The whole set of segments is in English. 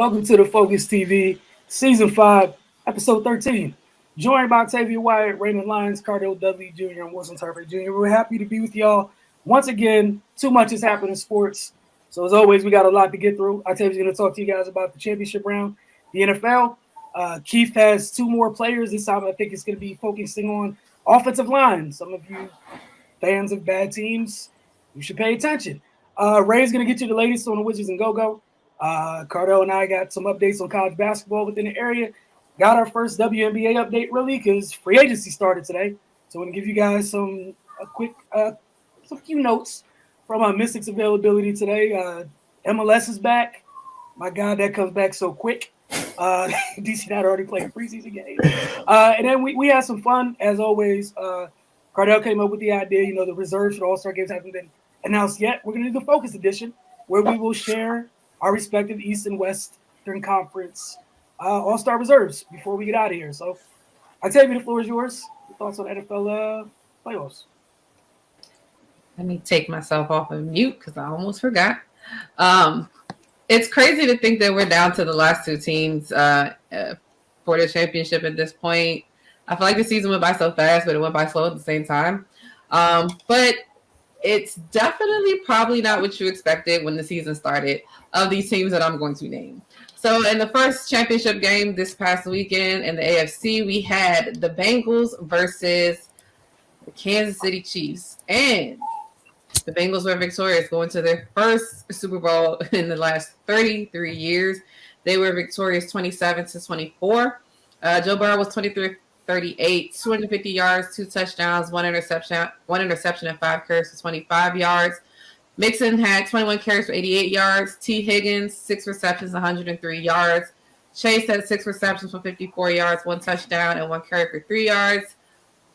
Welcome to the Focus TV, Season 5, Episode 13. Joined by Tavia Wyatt, Raymond Lyons, Cardell W. Jr., and Wilson Tarver Jr. We're happy to be with y'all. Once again, too much has happened in sports. So as always, we got a lot to get through. Tavia's going to talk to you guys about the championship round, the NFL. Keith has two more players. This time I think it's going to be focusing on offensive line. Some of you fans of bad teams, you should pay attention. Ray's going to get you the latest on the Wizards and GoGo. Cardell and I got some updates on college basketball within the area. Got our first WNBA update really because free agency started today. So I'm going to give you guys some few notes from Mystics availability today. MLS is back. My God, that comes back so quick. DC not already playing preseason games. And then we had some fun as always. Cardell came up with the idea, the reserves for the All-Star games haven't been announced yet. We're going to do the Focus edition where we will share our respective East and Western Conference All-Star reserves before we get out of here. So I tell you, the floor is yours. Your thoughts on NFL playoffs? Let me take myself off of mute because I almost forgot. It's crazy to think that we're down to the last two teams for the championship at this point. I feel like the season went by so fast, but it went by slow at the same time. But it's definitely probably not what you expected when the season started of these teams that I'm going to name. So in the first championship game this past weekend in the AFC, we had the Bengals versus the Kansas City Chiefs. And the Bengals were victorious, going to their first Super Bowl in the last 33 years. They were victorious 27-24. Joe Burrow was 23-38, 250 yards, 2 touchdowns, one interception, and 5 carries for 25 yards. Mixon had 21 carries for 88 yards. T. Higgins, 6 receptions, 103 yards. Chase had 6 receptions for 54 yards, 1 touchdown, and 1 carry for 3 yards.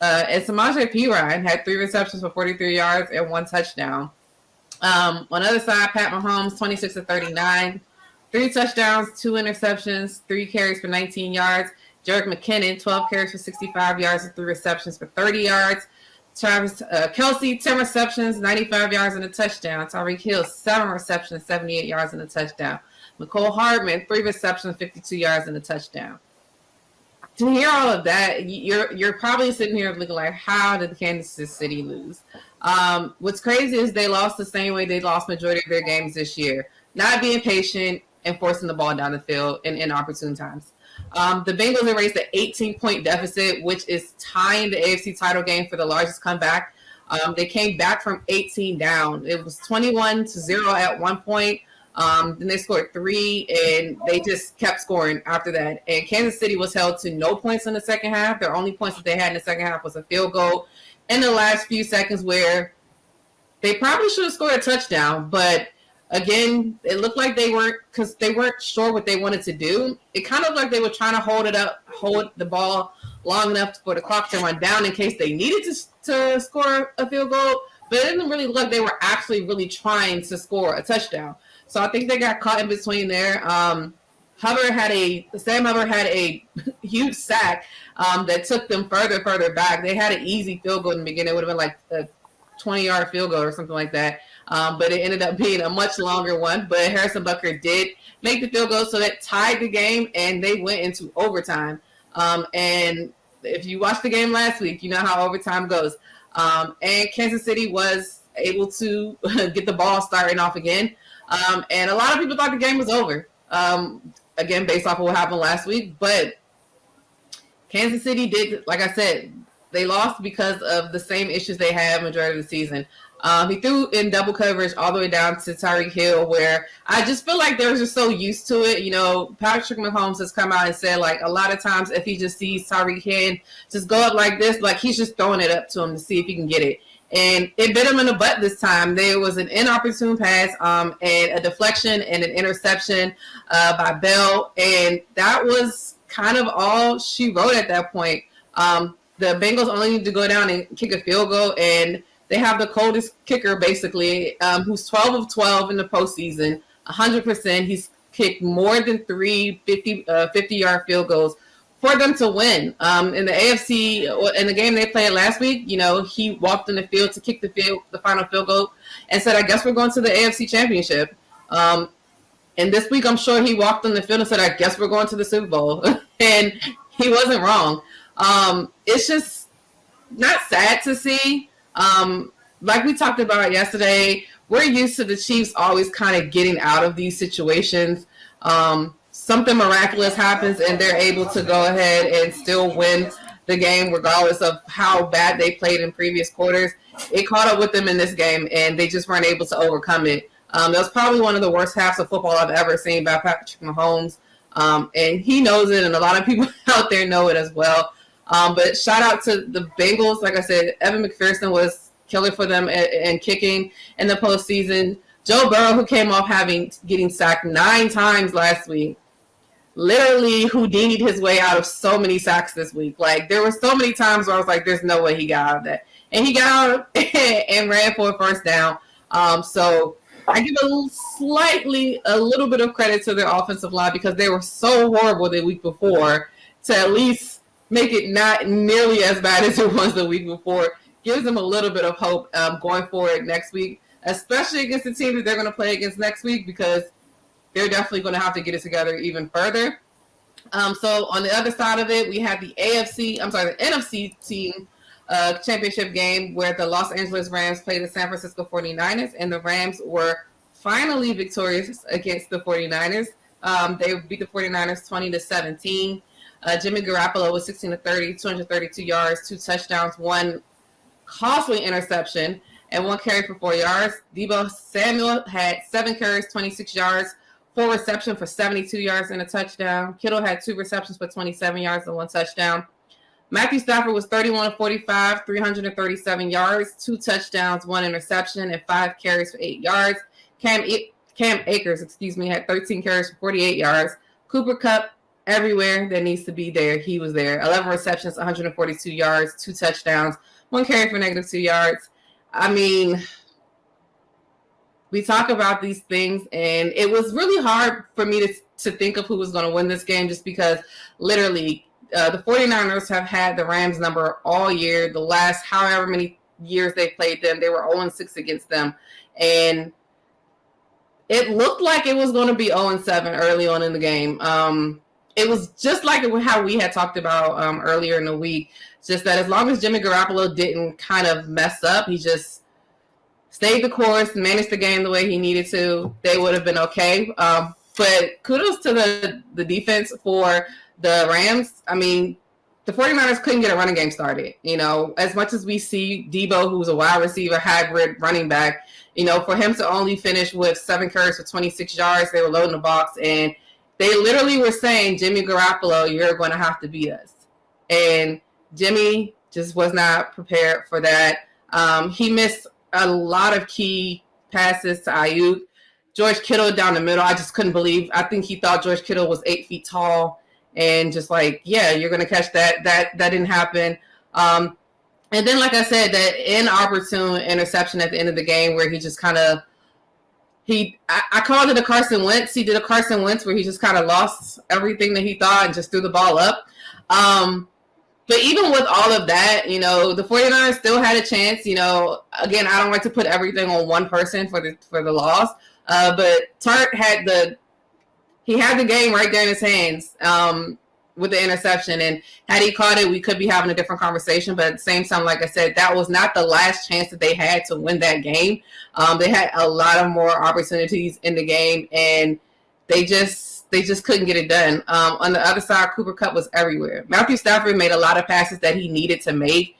And Samaje Perine had 3 receptions for 43 yards and 1 touchdown. On the other side, Pat Mahomes, 26-39, 3 touchdowns, 2 interceptions, 3 carries for 19 yards. Jerick McKinnon, 12 carries for 65 yards and 3 receptions for 30 yards. Travis Kelce, 10 receptions, 95 yards and a touchdown. Tyreek Hill, 7 receptions, 78 yards and a touchdown. Mecole Hardman, 3 receptions, 52 yards and a touchdown. To hear all of that, you're probably sitting here looking like, how did Kansas City lose? What's crazy is they lost the same way they lost majority of their games this year. Not being patient and forcing the ball down the field in inopportune times. The Bengals erased an 18-point deficit, which is tying the AFC title game for the largest comeback. They came back from 18 down. It was 21-0 at one point. Then they scored 3, and they just kept scoring after that. And Kansas City was held to no points in the second half. Their only points that they had in the second half was a field goal in the last few seconds where they probably should have scored a touchdown, but again, it looked like they weren't sure what they wanted to do. It kind of like they were trying to hold the ball long enough for the clock to run down in case they needed to score a field goal, but it didn't really look like they were actually really trying to score a touchdown. So I think they got caught in between there. Sam Hubbard had a huge sack that took them further back. They had an easy field goal in the beginning. It would have been like a 20-yard field goal or something like that. But it ended up being a much longer one. But Harrison Butker did make the field goal, so that tied the game, and they went into overtime. And if you watched the game last week, you know how overtime goes. And Kansas City was able to get the ball starting off again. And a lot of people thought the game was over, again, based off of what happened last week. But Kansas City did, like I said, they lost because of the same issues they had majority of the season. He threw in double coverage all the way down to Tyreek Hill, where I just feel like they're just so used to it. Patrick Mahomes has come out and said, like, a lot of times if he just sees Tyreek Hill just go up like this, like he's just throwing it up to him to see if he can get it. And it bit him in the butt this time. There was an inopportune pass and a deflection and an interception by Bell. And that was kind of all she wrote at that point. The Bengals only need to go down and kick a field goal, and they have the coldest kicker, basically, who's 12 of 12 in the postseason, 100%. He's kicked more than 3 50-yard field goals for them to win. In the AFC, in the game they played last week, he walked in the field to kick the final field goal and said, I guess we're going to the AFC Championship. And this week, I'm sure he walked on the field and said, I guess we're going to the Super Bowl. And he wasn't wrong. It's just not sad to see. Like we talked about yesterday, we're used to the Chiefs always kind of getting out of these situations. Something miraculous happens and they're able to go ahead and still win the game regardless of how bad they played in previous quarters. It caught up with them in this game and they just weren't able to overcome it. That was probably one of the worst halves of football I've ever seen by Patrick Mahomes. And he knows it, and a lot of people out there know it as well. But shout out to the Bengals. Like I said, Evan McPherson was killer for them and kicking in the postseason. Joe Burrow, who came off getting sacked 9 times last week, literally Houdini'd his way out of so many sacks this week. Like, there were so many times where I was like, there's no way he got out of that. And he got out and ran for a first down. So I give a little bit of credit to their offensive line because they were so horrible the week before to at least make it not nearly as bad as it was the week before. Gives them a little bit of hope going forward next week, especially against the team that they're going to play against next week because they're definitely going to have to get it together even further. So on the other side of it, we have the NFC team championship game where the Los Angeles Rams played the San Francisco 49ers, and the Rams were finally victorious against the 49ers. They beat the 49ers 20-17. Jimmy Garoppolo was 16-30, 232 yards, 2 touchdowns, 1 costly interception, and 1 carry for 4 yards. Deebo Samuel had 7 carries, 26 yards, 4 receptions for 72 yards and a touchdown. Kittle had 2 receptions for 27 yards and 1 touchdown. Matthew Stafford was 31-45, 337 yards, 2 touchdowns, 1 interception, and 5 carries for 8 yards. Cam Akers, had 13 carries for 48 yards. Cooper Kupp, everywhere that needs to be there, he was there. 11 receptions, 142 yards, 2 touchdowns, 1 carry for -2 yards. I mean, we talk about these things, and it was really hard for me to think of who was going to win this game just because literally the 49ers have had the Rams number all year. The last however many years they played them, they were 0-6 against them. And it looked like it was going to be 0-7 early on in the game. It was just like how we had talked about earlier in the week, just that as long as Jimmy Garoppolo didn't kind of mess up, he just stayed the course, managed the game the way he needed to, they would have been okay. But kudos to the defense for the Rams. I mean, the 49ers couldn't get a running game started. You know, as much as we see Deebo, who's a wide receiver, hybrid running back, you know, for him to only finish with 7 carries for 26 yards, they were loading the box, and they literally were saying, Jimmy Garoppolo, you're going to have to beat us. And Jimmy just was not prepared for that. He missed a lot of key passes to Ayuk. George Kittle down the middle, I just couldn't believe. I think he thought George Kittle was 8 feet tall. And just like, yeah, you're going to catch that. That didn't happen. And then, like I said, that inopportune interception at the end of the game where he just kind of, I called it a Carson Wentz. He did a Carson Wentz where he just kind of lost everything that he thought and just threw the ball up. But even with all of that, you know, the 49ers still had a chance. You know, again, I don't like to put everything on one person for the loss. But Tart had the game right there in his hands with the interception. And had he caught it, we could be having a different conversation. But at the same time, like I said, that was not the last chance that they had to win that game. They had a lot of more opportunities in the game, and they just couldn't get it done. On the other side, Cooper Kupp was everywhere. Matthew Stafford made a lot of passes that he needed to make.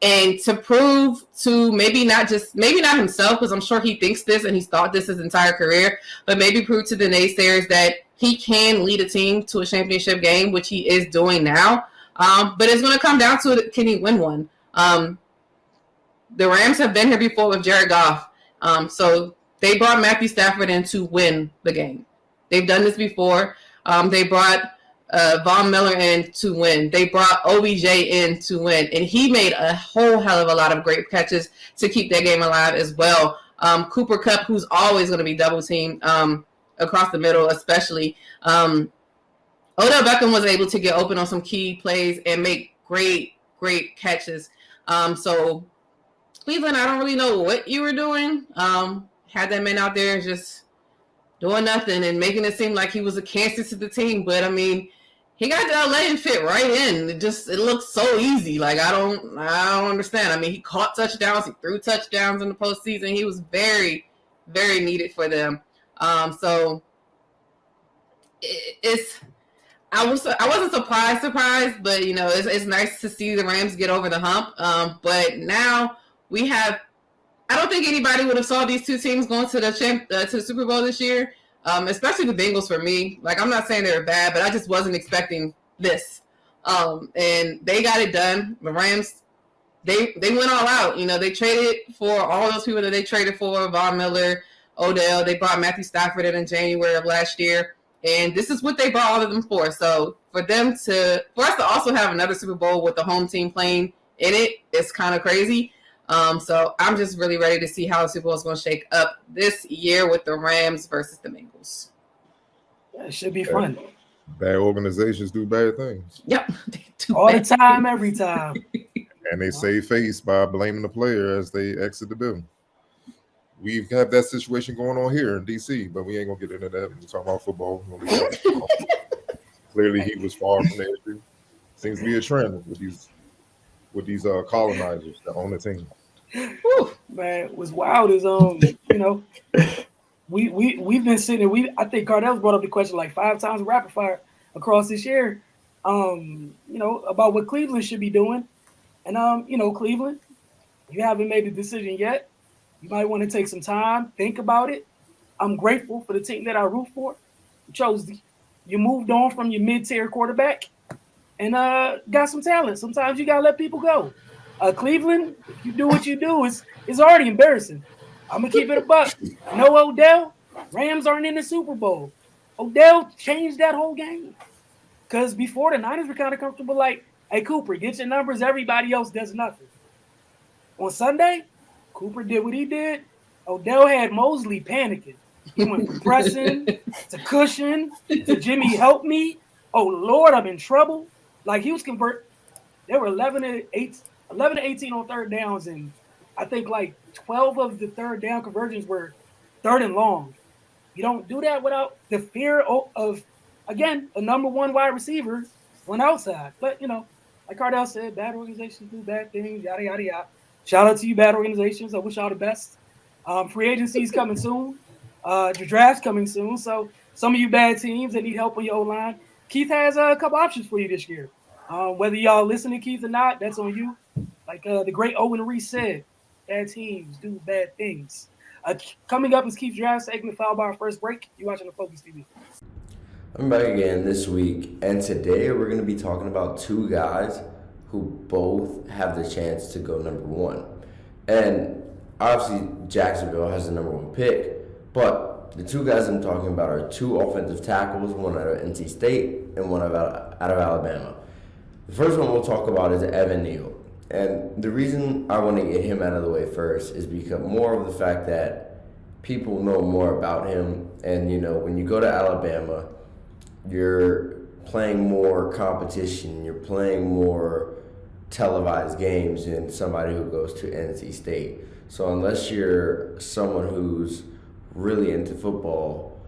And to prove to maybe not himself, because I'm sure he thinks this and he's thought this his entire career, but maybe prove to the naysayers that he can lead a team to a championship game, which he is doing now. But it's going to come down to, can he win one? The Rams have been here before with Jared Goff. So they brought Matthew Stafford in to win the game. They've done this before. They brought Von Miller in to win. They brought OBJ in to win. And he made a whole hell of a lot of great catches to keep that game alive as well. Cooper Kupp, who's always going to be double teamed across the middle, especially. Odell Beckham was able to get open on some key plays and make great catches. So Cleveland, I don't really know what you were doing. Had that man out there just doing nothing and making it seem like he was a cancer to the team. But I mean, he got to LA and fit right in. It looks so easy. Like I don't understand. I mean, he caught touchdowns, he threw touchdowns in the postseason. He was very, very needed for them. So it's I wasn't surprised, but you know, it's nice to see the Rams get over the hump. But now we have. I don't think anybody would have saw these two teams going to the Super Bowl this year, especially the Bengals for me. Like, I'm not saying they were bad, but I just wasn't expecting this. And they got it done. The Rams, they went all out. You know, they traded for all those people that they traded for, Von Miller, Odell. They brought Matthew Stafford in January of last year. And this is what they brought all of them for. So for us to also have another Super Bowl with the home team playing in it, it's kind of crazy. So I'm just really ready to see how the Super Bowl is going to shake up this year with the Rams versus the Bengals. Yeah, it should be fun. Bad organizations do bad things. Yep. All the time, every time. And they save face by blaming the player as they exit the building. We have that situation going on here in D.C., but we ain't going to get into that. We're talking about football. Clearly, he was far from the issue. Seems to be a trend with these colonizers that own the team. Whew, man, what's wild is you know, we've been sitting there. I think Cardell's brought up the question like 5 times rapid fire across this year. You know, about what Cleveland should be doing. And you know, Cleveland, you haven't made a decision yet. You might want to take some time, think about it. I'm grateful for the team that I root for. You moved on from your mid-tier quarterback and got some talent. Sometimes you gotta let people go. Cleveland, if you do what you do, it's already embarrassing. I'm gonna keep it a buck. No Odell, Rams aren't in the Super Bowl. Odell changed that whole game. Because before the Niners were kind of comfortable, like, hey, Cooper, get your numbers. Everybody else does nothing. On Sunday, Cooper did what he did. Odell had Mosley panicking. He went from pressing to cushion to Jimmy, help me. Oh, Lord, I'm in trouble. Like, he was They were 11 to 18 on third downs, and I think like 12 of the third down conversions were third and long. You don't do that without the fear of again, a number one wide receiver went outside. But, you know, like Cardell said, bad organizations do bad things, yada, yada, yada. Shout out to you, bad organizations. I wish y'all the best. Free agency is coming soon. The draft's coming soon. So some of you bad teams that need help on your O-line, Keith has a couple options for you this year. Whether y'all listen to Keith or not, that's on you. Like the great Owen Reese said, bad teams do bad things. Coming up is Keith's draft segment, followed by our first break. You watching the Focus TV. I'm back again this week, and today we're going to be talking about 2 guys who both have the chance to go number 1. And obviously, Jacksonville has the number 1 pick, but the 2 guys I'm talking about are 2 offensive tackles, one out of NC State and one out of Alabama. The first one we'll talk about is Evan Neal. And the reason I want to get him out of the way first is because more of the fact that people know more about him. And, you know, when you go to Alabama, you're playing more competition, you're playing more televised games than somebody who goes to NC State. So unless you're someone who's really into football,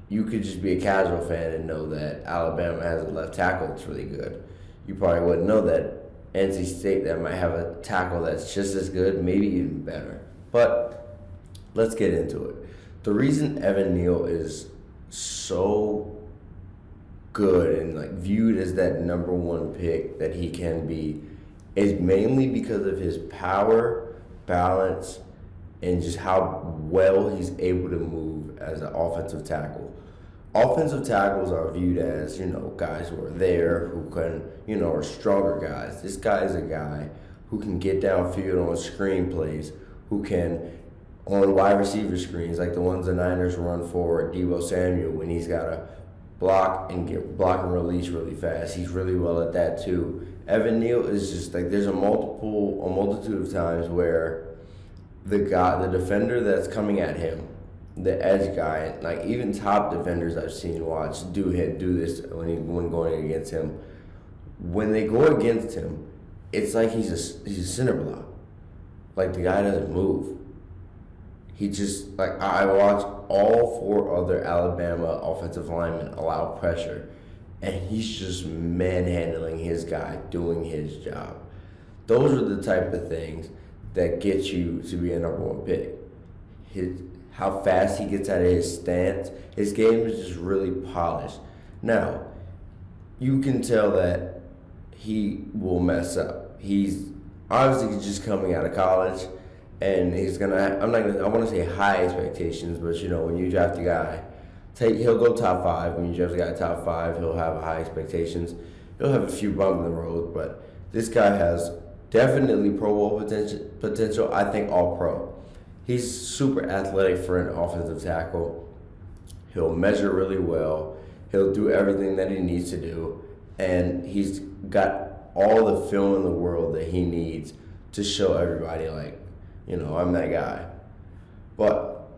you could just be a casual fan and know that Alabama has a left tackle that's really good. You probably wouldn't know that NC State that might have a tackle that's just as good, maybe even better. But let's get into it. The reason Evan Neal is so good and like viewed as that number 1 pick that he can be is mainly because of his power, balance, and just how well he's able to move as an offensive tackle. Offensive tackles are viewed as, you know, guys who are there, who can, you know, are stronger guys. This guy is a guy who can get downfield on screen plays, who can, on wide receiver screens, like the ones the Niners run for Deebo Samuel when he's got to block and release really fast. He's really well at that too. Evan Neal is just like, there's a multitude of times where the defender that's coming at him, the edge guy, like even top defenders I've seen do this when going against him. When they go against him, it's like he's a center block. Like the guy doesn't move. He just, like, I watch all 4 other Alabama offensive linemen allow pressure, and he's just manhandling his guy, doing his job. Those are the type of things that get you to be a number 1 pick. How fast he gets out of his stance, his game is just really polished. Now, you can tell that he will mess up. He's obviously just coming out of college, and he's gonna. I want to say high expectations, but when you draft a guy, he'll go top 5. When you draft a guy top 5, he'll have high expectations. He'll have a few bumps in the road, but this guy has definitely Pro Bowl potential. I think All Pro. He's super athletic for an offensive tackle. He'll measure really well. He'll do everything that he needs to do, and he's got all the film in the world that he needs to show everybody, like, I'm that guy. But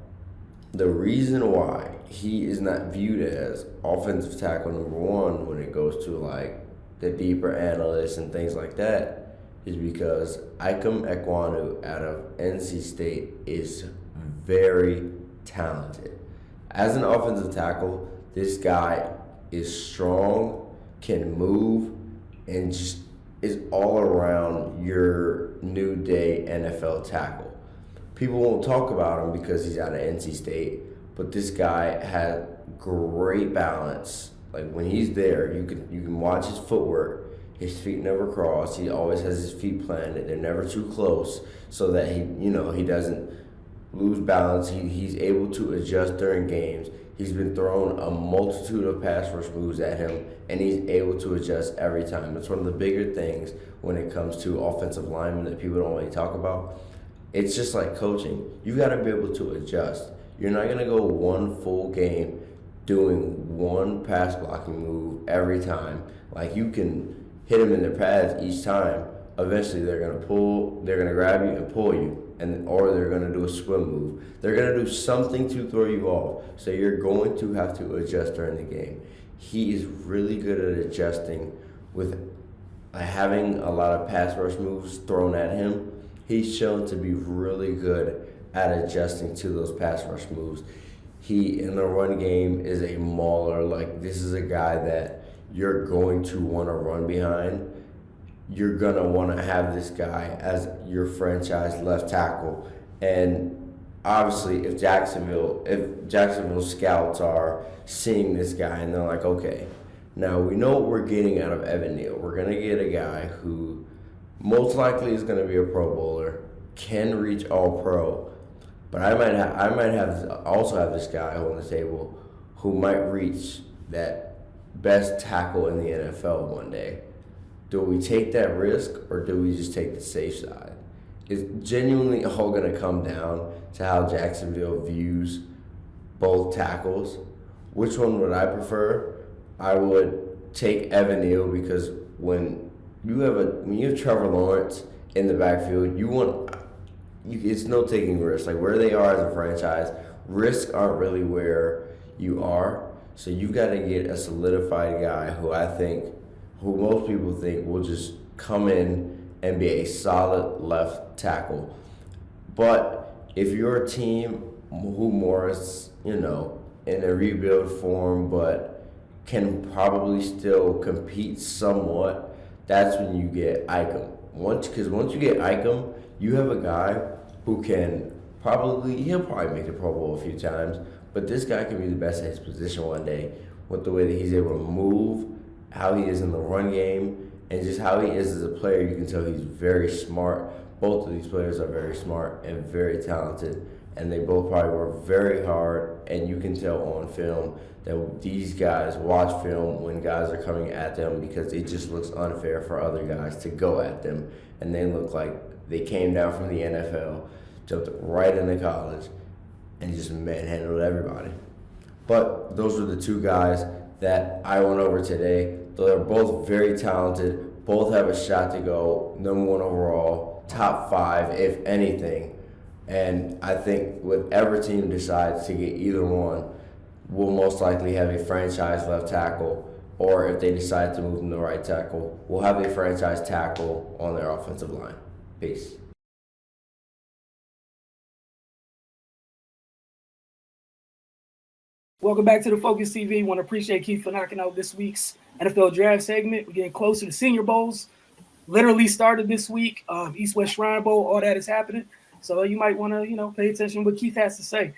the reason why he is not viewed as offensive tackle number 1 when it goes to like the deeper analysts and things like that is because Ikem Ekwonu out of NC State is very talented. As an offensive tackle, this guy is strong, can move, and just is all around your new day NFL tackle. People won't talk about him because he's out of NC State, but this guy has great balance. Like when he's there, you can watch his footwork. His feet never cross. He always has his feet planted. They're never too close, so that he doesn't lose balance. He's able to adjust during games. He's been thrown a multitude of pass rush moves at him, and he's able to adjust every time. It's one of the bigger things when it comes to offensive linemen that people don't really talk about. It's just like coaching. You got to be able to adjust. You're not going to go one full game doing one pass blocking move every time. Like, you can hit them in their pads each time. Eventually, they're going to grab you and pull you. Or they're going to do a swim move. They're going to do something to throw you off. So you're going to have to adjust during the game. He is really good at adjusting with having a lot of pass rush moves thrown at him. He's shown to be really good at adjusting to those pass rush moves. He, in the run game, is a mauler. Like, this is a guy that you're going to want to run behind. You're going to want to have this guy as your franchise left tackle. And obviously, if Jacksonville scouts are seeing this guy and they're like, okay, now we know what we're getting out of Evan Neal. We're going to get a guy who most likely is going to be a Pro Bowler, can reach All Pro, but I might also have this guy on the table who might reach that best tackle in the NFL one day. Do we take that risk, or do we just take the safe side? It's genuinely all going to come down to how Jacksonville views both tackles. Which one would I prefer? I would take Evan Neal, because when you have Trevor Lawrence in the backfield, it's no taking risks. Like, where they are as a franchise, risks aren't really where you are. So you've got to get a solidified guy who most people think will just come in and be a solid left tackle. But if you're a team who more is, in a rebuild form, but can probably still compete somewhat, that's when you get Ikem. Because once you get Ikem, you have a guy who he'll probably make the Pro Bowl a few times, but this guy can be the best at his position one day with the way that he's able to move, how he is in the run game, and just how he is as a player. You can tell he's very smart. Both of these players are very smart and very talented, and they both probably work very hard, and you can tell on film that these guys watch film when guys are coming at them, because it just looks unfair for other guys to go at them, and they look like they came down from the NFL, jumped right into college, and just manhandled everybody. But those are the two guys that I went over today. They're both very talented. Both have a shot to go number 1 overall, top 5, if anything. And I think whatever team decides to get either one will most likely have a franchise left tackle, or if they decide to move them to right tackle, will have a franchise tackle on their offensive line. Peace. Welcome back to the Focus TV. Want to appreciate Keith for knocking out this week's NFL draft segment. We're getting closer to Senior Bowls. Literally started this week. East West Shrine Bowl, all that is happening. So you might want to, pay attention to what Keith has to say.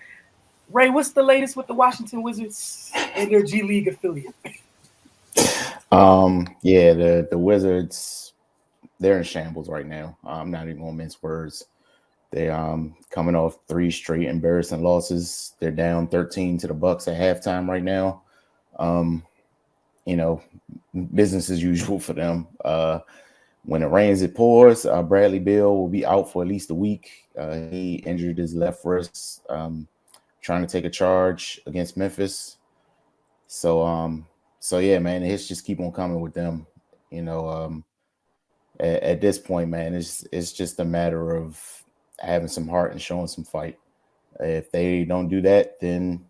Ray, what's the latest with the Washington Wizards and their G League affiliate? Yeah, the Wizards, they're in shambles right now. I'm not even gonna mince words. They coming off 3 straight embarrassing losses. They're down 13 to the Bucks at halftime right now. Business as usual for them. When it rains, it pours. Bradley Beal will be out for at least a week. He injured his left wrist, trying to take a charge against Memphis. So yeah, man, the hits just keep on coming with them. At this point, man, it's just a matter of having some heart and showing some fight. If they don't do that, then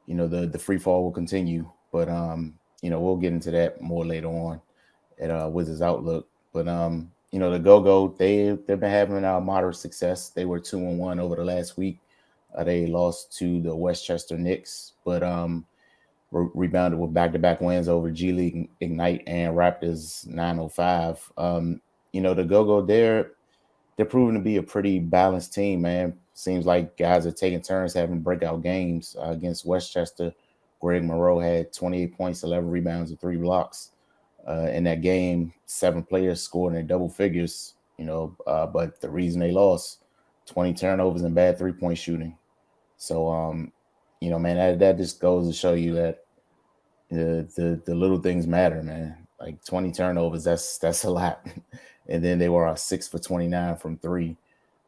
the free fall will continue. But we'll get into that more later on at Wizards Outlook. But the GoGo, they've been having moderate success. They were 2-1 over the last week. They lost to the Westchester Knicks, but rebounded with back-to-back wins over G League Ignite and Raptors 905. The GoGo, they're proving to be a pretty balanced team, man. Seems like guys are taking turns having breakout games. Against Westchester, Greg Monroe had 28 points, 11 rebounds, and 3 blocks. In that game, 7 players scored in double figures, but the reason they lost, 20 turnovers and bad 3-point shooting. So, man, that just goes to show you that the little things matter, man. Like 20 turnovers, that's a lot. And then they were 6 for 29 from 3.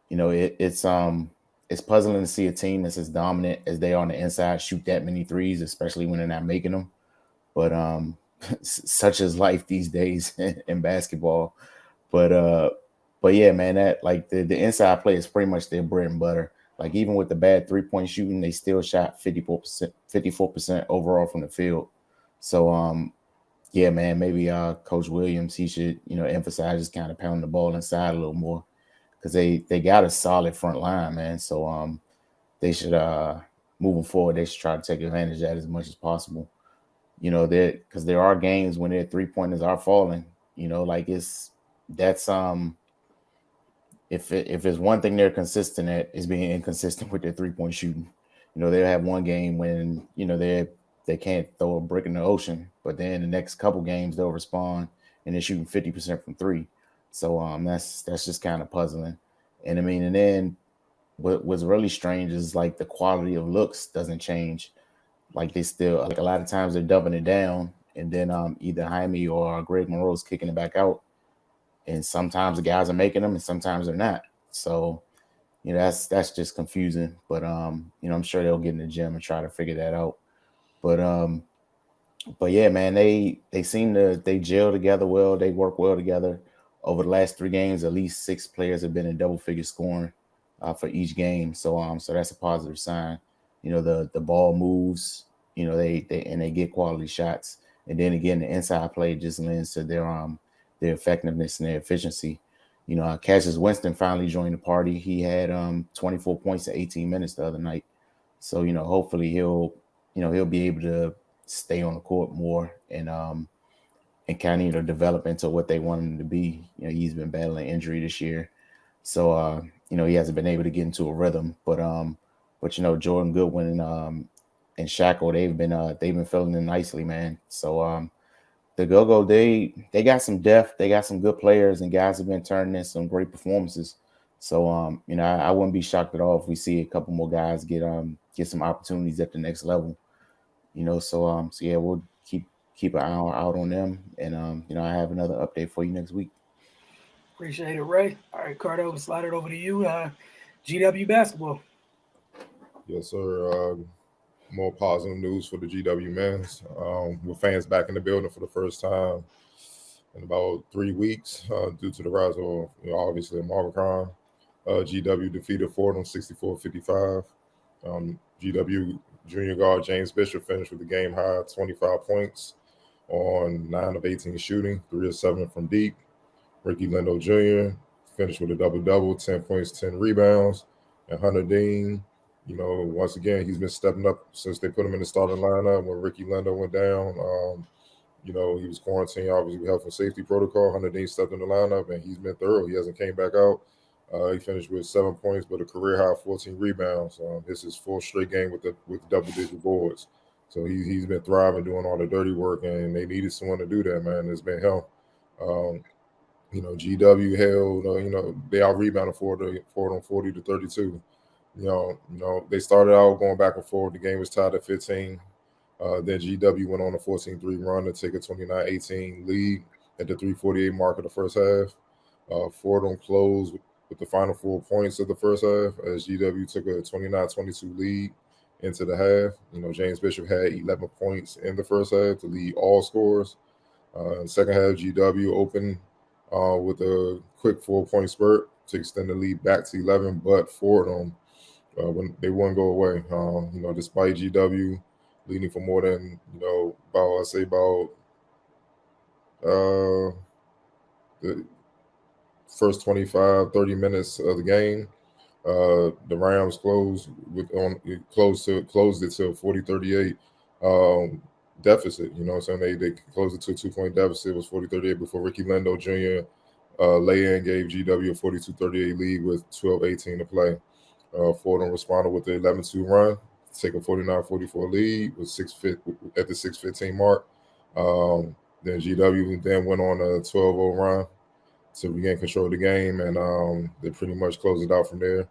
It's puzzling to see a team that's as dominant as they are on the inside shoot that many threes, especially when they're not making them. But such is life these days in basketball. But yeah, man, that like the inside play is pretty much their bread and butter. Like even with the bad 3-point shooting, they still shot 54% overall from the field. So yeah, man, maybe Coach Williams, he should, emphasize just kind of pounding the ball inside a little more, because they got a solid front line, man. So they should moving forward, they should try to take advantage of that as much as possible. Because there are games when their 3-pointers are falling. If it's one thing they're consistent at, is being inconsistent with their 3-point shooting. They'll have one game when they can't throw a brick in the ocean, but then the next couple games they'll respond and they're shooting 50% from 3. So that's just kind of puzzling. And then what's really strange is like the quality of looks doesn't change. Like they still, like a lot of times they're dumping it down, and then either Jaime or Greg Monroe's kicking it back out. And sometimes the guys are making them and sometimes they're not. So, that's just confusing. But I'm sure they'll get in the gym and try to figure that out. But yeah, man, they gel together well. They work well together. Over the last 3 games, at least 6 players have been in double figure scoring for each game. So that's a positive sign. The ball moves, they get quality shots. And then again, the inside play just lends to their effectiveness and their efficiency. Cassius Winston finally joined the party. He had 24 points in 18 minutes the other night. So, hopefully he'll be able to stay on the court more and kind of develop into what they want him to be. He's been battling injury this year. So he hasn't been able to get into a rhythm. But Jordan Goodwin and Shackle, they've been filling in nicely, man. So the GoGo, they got some depth, they got some good players, and guys have been turning in some great performances. So I wouldn't be shocked at all if we see a couple more guys get some opportunities at the next level. So yeah, we'll keep an eye out on them, and I have another update for you next week. Appreciate it, Ray. All right, Cardo, slide it over to you. GW basketball. Yes, sir. More positive news for the GW men's. With fans back in the building for the first time in about 3 weeks due to the rise of, obviously, Omicron. GW defeated Fordham 64-55. GW junior guard James Bishop finished with the game high 25 points on 9 of 18 shooting, 3 of 7 from deep. Ricky Lindo Jr. finished with a double-double, 10 points, 10 rebounds. And Hunter Dean once again, he's been stepping up since they put him in the starting lineup when Ricky Lendo went down. He was quarantined, obviously, with health and safety protocol. Hunter Dean stepped in the lineup, and he's been thorough. He hasn't came back out. He finished with 7 points, but a career high 14 rebounds. This is full straight game with double-digit boards. So he's been thriving, doing all the dirty work, and they needed someone to do that, man. It's been him. GW held, they out rebounded for them 40-32. They started out going back and forth. The game was tied at 15. Then GW went on a 14-3 run to take a 29-18 lead at the 3:48 mark of the first half. Fordham closed with the final 4 points of the first half as GW took a 29-22 lead into the half. James Bishop had 11 points in the first half to lead all scorers. In the second half, GW opened with a quick 4-point spurt to extend the lead back to 11, but Fordham, when they wouldn't go away. Despite GW leading for more than, about the first 25, 30 minutes of the game, the Rams closed it to 40-38 deficit. They closed it to a 2-point deficit. It was 40-38 before Ricky Lendo Jr. Lay in gave GW a 42-38 lead with 12:18 to play. Fordham responded with the 11-2 run to take a 49-44 lead at the 6:15 mark. Then GW then went on a 12-0 run to regain control of the game, and they pretty much closed it out from there.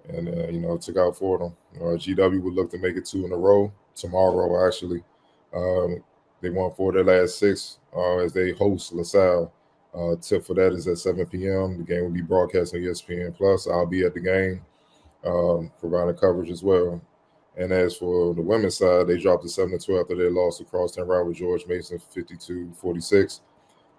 And took out Fordham. GW would look to make it 2 in a row tomorrow. Actually, they won 4 of their last 6 as they host LaSalle. Tip for that is at 7 p.m. The game will be broadcast on ESPN Plus. I'll be at the game, providing coverage as well. And as for the women's side, they dropped to 7-2 after they lost to Crosstown rival George Mason 52-46.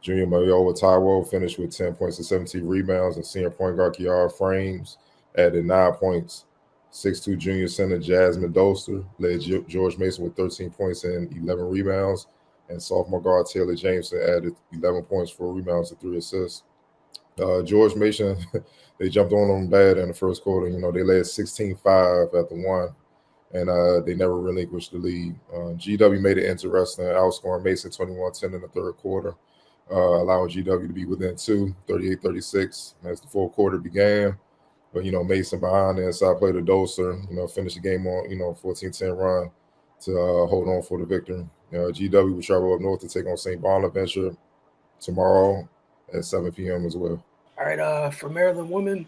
Junior Mayowa Taiwo finished with 10 points and 17 rebounds, and senior point guard Kiara Frames added 9 points. 6'2" junior center Jasmine Dolster led George Mason with 13 points and 11 rebounds, and sophomore guard Taylor Jameson added 11 points, 4 rebounds, and 3 assists. George Mason, they jumped on them bad in the first quarter. They led 16-5 at the 1, and they never relinquished the lead. GW made it interesting, outscoring Mason 21-10 in the third quarter, allowing GW to be within 2, 38-36 as the fourth quarter began. But, Mason behind the inside play to Dolster, finished the game on, 14-10 run to hold on for the victory. GW will travel up north to take on St. Bonaventure tomorrow at 7 p.m. as well. All right, for Maryland women,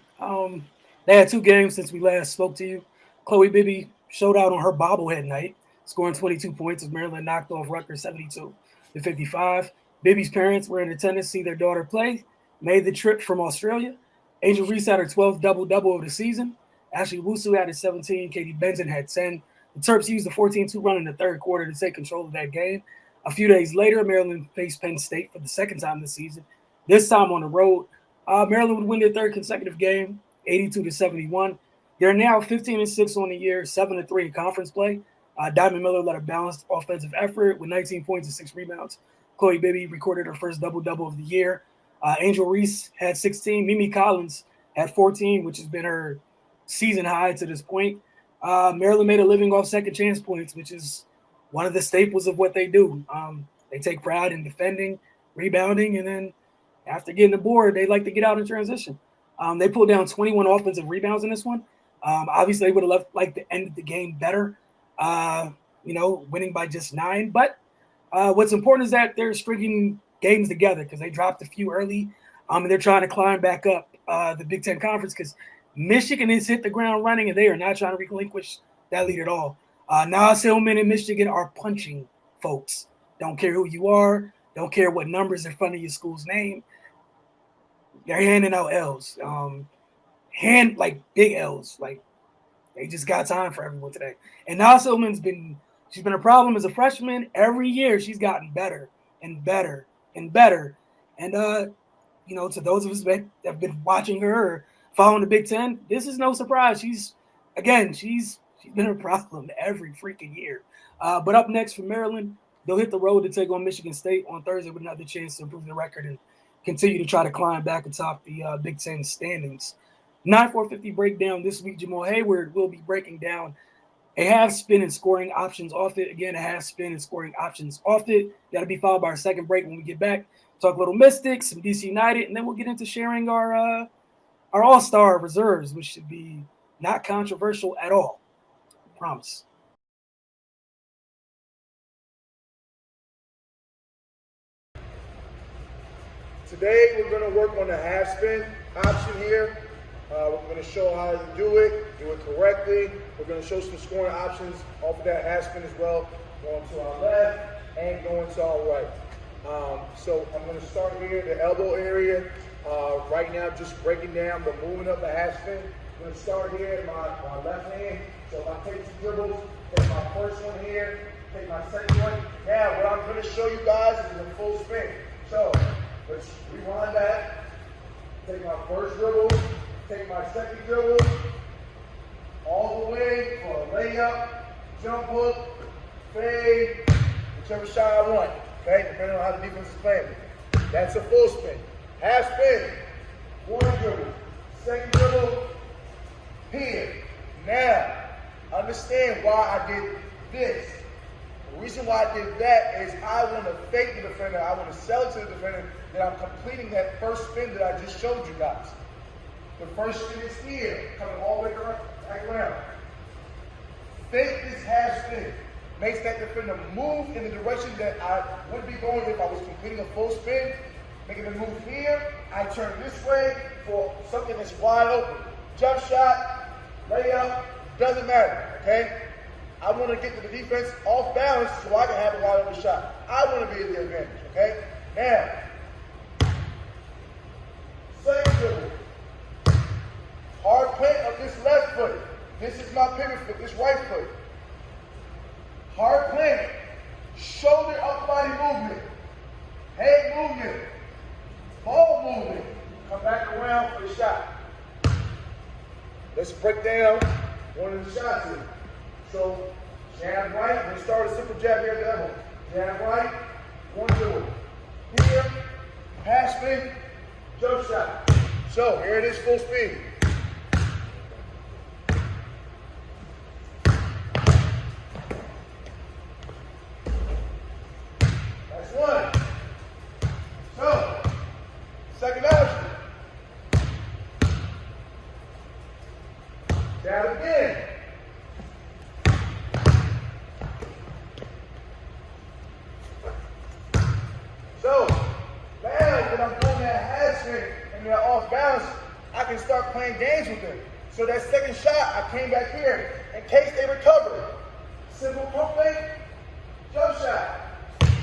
they had 2 games since we last spoke to you. Chloe Bibby showed out on her bobblehead night, scoring 22 points as Maryland knocked off Rutgers 72-55. Bibby's parents were in attendance to see their daughter play, made the trip from Australia. Angel Reese had her 12th double-double of the season. Ashley Wusu had 17. Katie Benson had 10. The Terps used the 14-2 run in the third quarter to take control of that game. A few days later, Maryland faced Penn State for the second time this season, this time on the road. Maryland would win their third consecutive game, 82-71. They're now 15-6 on the year, 7-3 in conference play. Diamond Miller led a balanced offensive effort with 19 points and 6 rebounds. Chloe Bibby recorded her first double-double of the year. Angel Reese had 16. Mimi Collins had 14, which has been her season high to this point. Maryland made a living off second chance points, which is one of the staples of what they do. They take pride in defending, rebounding, and then after getting the board, they like to get out in transition. They pulled down 21 offensive rebounds in this one. Obviously, they would have liked to end the game better, winning by just 9. But what's important is that they're stringing games together because they dropped a few early, and they're trying to climb back up the Big Ten Conference because Michigan has hit the ground running, and they are not trying to relinquish that lead at all. Nas Hillman and Michigan are punching folks. Don't care who you are. Don't care what numbers in front of your school's name. They're handing out L's. Big L's. They just got time for everyone today. And Nas Hillman's she's been a problem as a freshman. Every year she's gotten better and better and better. And, to those of us that have been watching her or following the Big Ten, this is no surprise. She's been a problem every freaking year. But up next for Maryland, they'll hit the road to take on Michigan State on Thursday with another chance to improve the record and continue to try to climb back atop the Big Ten standings. 9-450 breakdown this week. Jamal Hayward will be breaking down a half spin and scoring options off it. Again, a half spin and scoring options off it. That'll be followed by our second break when we get back. Talk a little Mystics, some DC United, and then we'll get into sharing our All-Star reserves, which should be not controversial at all. Promise. Today we're going to work on the half spin option here. We're going to show how you do it correctly. We're going to show some scoring options off of that half spin as well, going to our left and going to our right. So I'm going to start here, the elbow area. Right now, just breaking down the movement of the half spin. I'm going to start here in my left hand. So if I take some dribbles, take my first one here, take my second one. Now, what I'm going to show you guys is a full spin. So let's rewind back. Take my first dribble, take my second dribble, all the way for a layup, jump hook, fade, whichever shot I want. Okay, depending on how the defense is playing. That's a full spin. Half spin, one dribble, second dribble, here. Now, understand why I did this. The reason why I did that is I want to fake the defender. I want to sell it to the defender that I'm completing that first spin that I just showed you guys. The first spin is here, coming all the way back around. Fake this half spin. Makes that defender move in the direction that I would be going if I was completing a full spin. Making them move here. I turn this way for something that's wide open. Jump shot, layup, doesn't matter, okay? I want to get the defense off balance so I can have a wide open shot. I want to be at the advantage, okay? Now, second dribble. Hard plant of this left foot. This is my pivot foot, this right foot. Hard plant. Shoulder up body movement. Head movement. Ball movement. Come back around for the shot. Let's break down one of the shots here. So, jab right. We're going to start a simple jab here at the elbow. Jab right. One dribble. Here. Half spin. Jump shot. So, here it is full speed. That's one. So, second option. Jab again. So, now that I'm doing that half spin and they're off balance, I can start playing games with them. So that second shot, I came back here in case they recover. Simple pump fake, jump shot.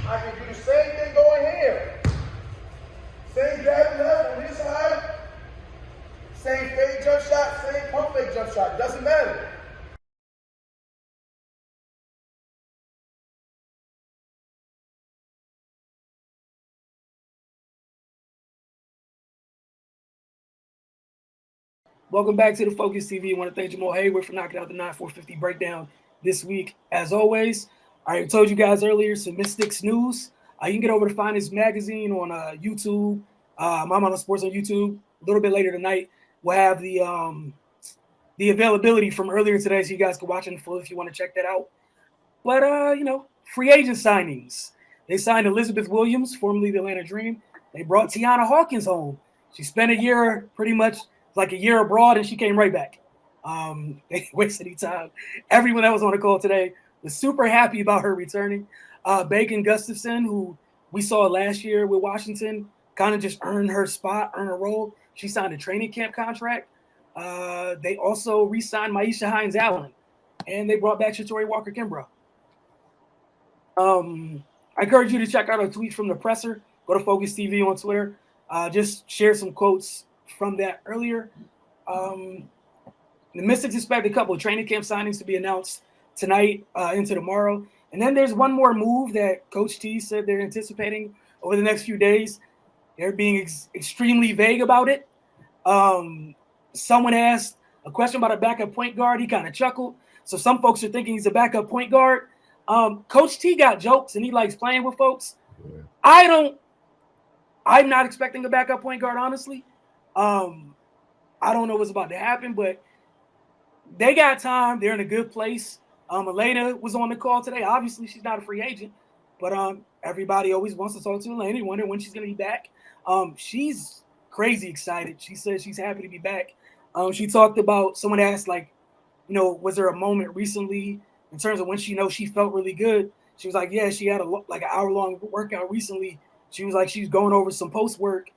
I can do the same thing going here. Same jab left on this side. Same fake jump shot, same pump fake jump shot. Doesn't matter. Welcome back to the Focus TV. I want to thank Jamal Hayward for knocking out the 9-450 breakdown this week. As always, I told you guys earlier some Mystics news. You can get over to Finest Magazine on YouTube. Mama Sports on YouTube. A little bit later tonight, we'll have the availability from earlier today, so you guys can watch it in full if you want to check that out. But free agent signings. They signed Elizabeth Williams, formerly the Atlanta Dream. They brought Tiana Hawkins home. She spent a year, pretty much like a year abroad, and she came right back. They didn't waste any time. Everyone that was on the call today was super happy about her returning. Bacon Gustafson, who we saw last year with Washington, kind of just earned her spot, earned her role. She signed a training camp contract. They also re-signed Maisha Hines-Allen, and they brought back Shatori Walker-Kimbrough. I encourage you to check out our tweets from the presser. Go to Focus TV on Twitter. Just share some quotes from that earlier. The Mystics expect a couple of training camp signings to be announced tonight into tomorrow. And then there's one more move that Coach T said they're anticipating over the next few days. They're being extremely vague about it. Someone asked a question about a backup point guard. He kind of chuckled. So some folks are thinking he's a backup point guard. Coach T got jokes and he likes playing with folks. I'm not expecting a backup point guard, honestly. I don't know what's about to happen, but they got time. They're in a good place. Elena was on the call today. Obviously, she's not a free agent, but everybody always wants to talk to Elena, wonder when she's going to be back. She's crazy excited. She says she's happy to be back. She talked about, someone asked, like, was there a moment recently in terms of when she felt really good? She was like, yeah, she had an hour-long workout recently. She was like, she's going over some post work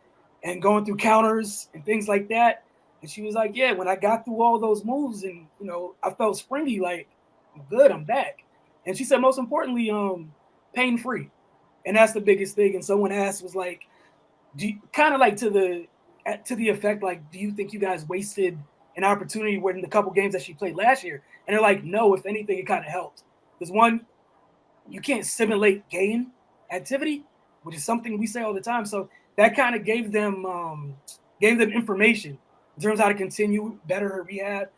and going through counters and things like that. And she was like, yeah, when I got through all those moves and, I felt springy, like, I'm good, I'm back. And she said, most importantly, pain-free. And that's the biggest thing. And someone asked, was like, kind of like to the effect, like, do you think you guys wasted an opportunity in the couple games that she played last year? And they're like, no, if anything, it kind of helped. Because one, you can't simulate game activity, which is something we say all the time. So that kind of gave them information in terms of how to continue better her rehab.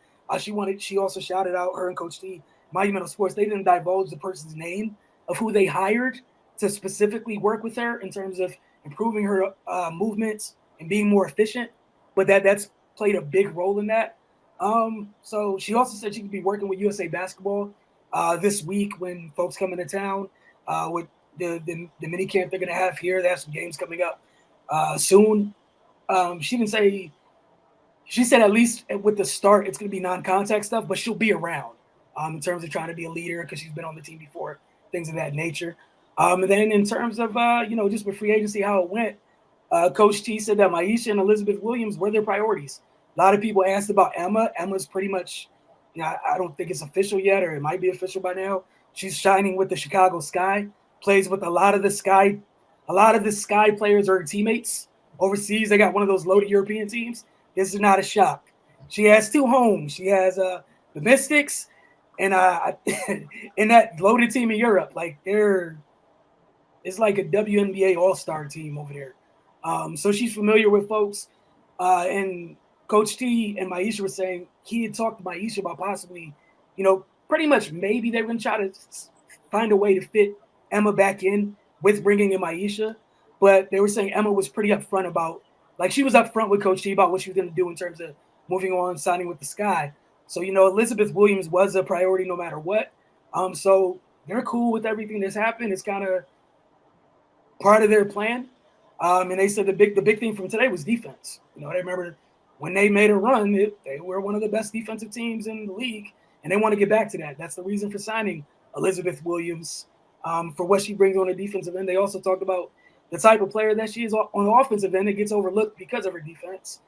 She also shouted out, her and Coach T, Monumental Sports, they didn't divulge the person's name of who they hired to specifically work with her in terms of improving her movements and being more efficient, but that's played a big role in that. So she also said she could be working with USA Basketball this week when folks come into town with the mini camp they're going to have here. They have some games coming up soon. She didn't say. She said at least with the start, it's going to be non-contact stuff, but she'll be around in terms of trying to be a leader because she's been on the team before, things of that nature. And then in terms of, just with free agency, how it went, Coach T said that Maisha and Elizabeth Williams were their priorities. A lot of people asked about Emma. Emma's pretty much, I don't think it's official yet, or it might be official by now. She's shining with the Chicago Sky, plays with a lot of the Sky players are her teammates overseas. They got one of those loaded European teams. This is not a shock. She has two homes. She has the Mystics and in that loaded team in Europe. Like, it's like a WNBA All-Star team over there. So she's familiar with folks. And Coach T and Maisha were saying he had talked to Maisha about possibly, pretty much maybe they were going to try to find a way to fit Emma back in with bringing in Maisha. But they were saying Emma was pretty upfront about, like, she was upfront with Coach T about what she was going to do in terms of moving on, signing with the Sky. So, Elizabeth Williams was a priority no matter what. So they're cool with everything that's happened. It's kind of part of their plan. And they said the big thing from today was defense. They remember when they made a run, they were one of the best defensive teams in the league, and they want to get back to that. That's the reason for signing Elizabeth Williams for what she brings on the defensive end. They also talked about the type of player that she is on the offensive end that gets overlooked because of her defense.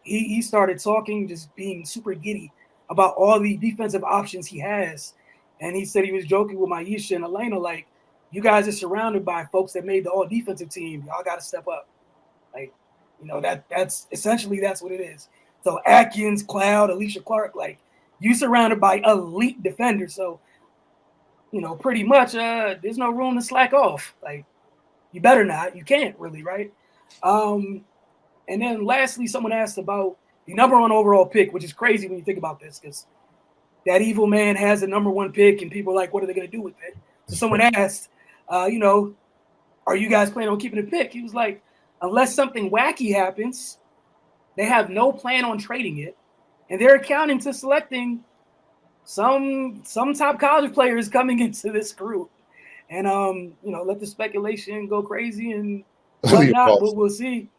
He started talking, just being super giddy about all the defensive options he has. And he said he was joking with Maisha and Elena, like, you guys are surrounded by folks that made the all defensive team. Y'all got to step up. Like, that's essentially that's what it is. So Atkins, Cloud, Alicia Clark, like, you surrounded by elite defenders. So, pretty much there's no room to slack off. Like, you better not. You can't really, right? And then lastly, someone asked about the number one overall pick, which is crazy when you think about this, because that evil man has a number one pick, and people are like, what are they going to do with it? So someone asked, are you guys planning on keeping the pick? He was like, unless something wacky happens, they have no plan on trading it, and they're accounting to selecting some top college players coming into this group. And, let the speculation go crazy and whatnot, but we'll see.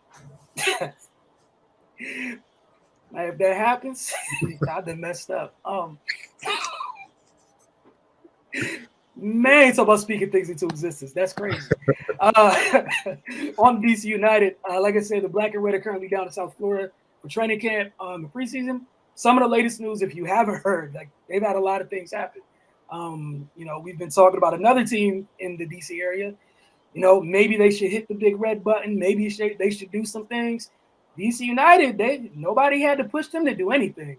If that happens, I've been messed up. Man, talk about speaking things into existence. That's crazy. On DC United, like I said, the Black and Red are currently down in South Florida for training camp the preseason. Some of the latest news, if you haven't heard, like, they've had a lot of things happen. We've been talking about another team in the DC area. Maybe they should hit the big red button. Maybe they should do some things. DC United, nobody had to push them to do anything.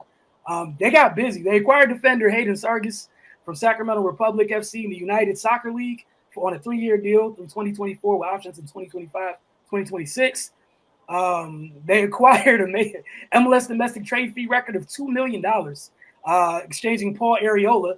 They got busy. They acquired defender Hayden Sargis from Sacramento Republic FC in the United Soccer League on a 3-year deal through 2024 with options in 2025, 2026. They acquired a MLS domestic trade fee record of $2 million, exchanging Paul Areola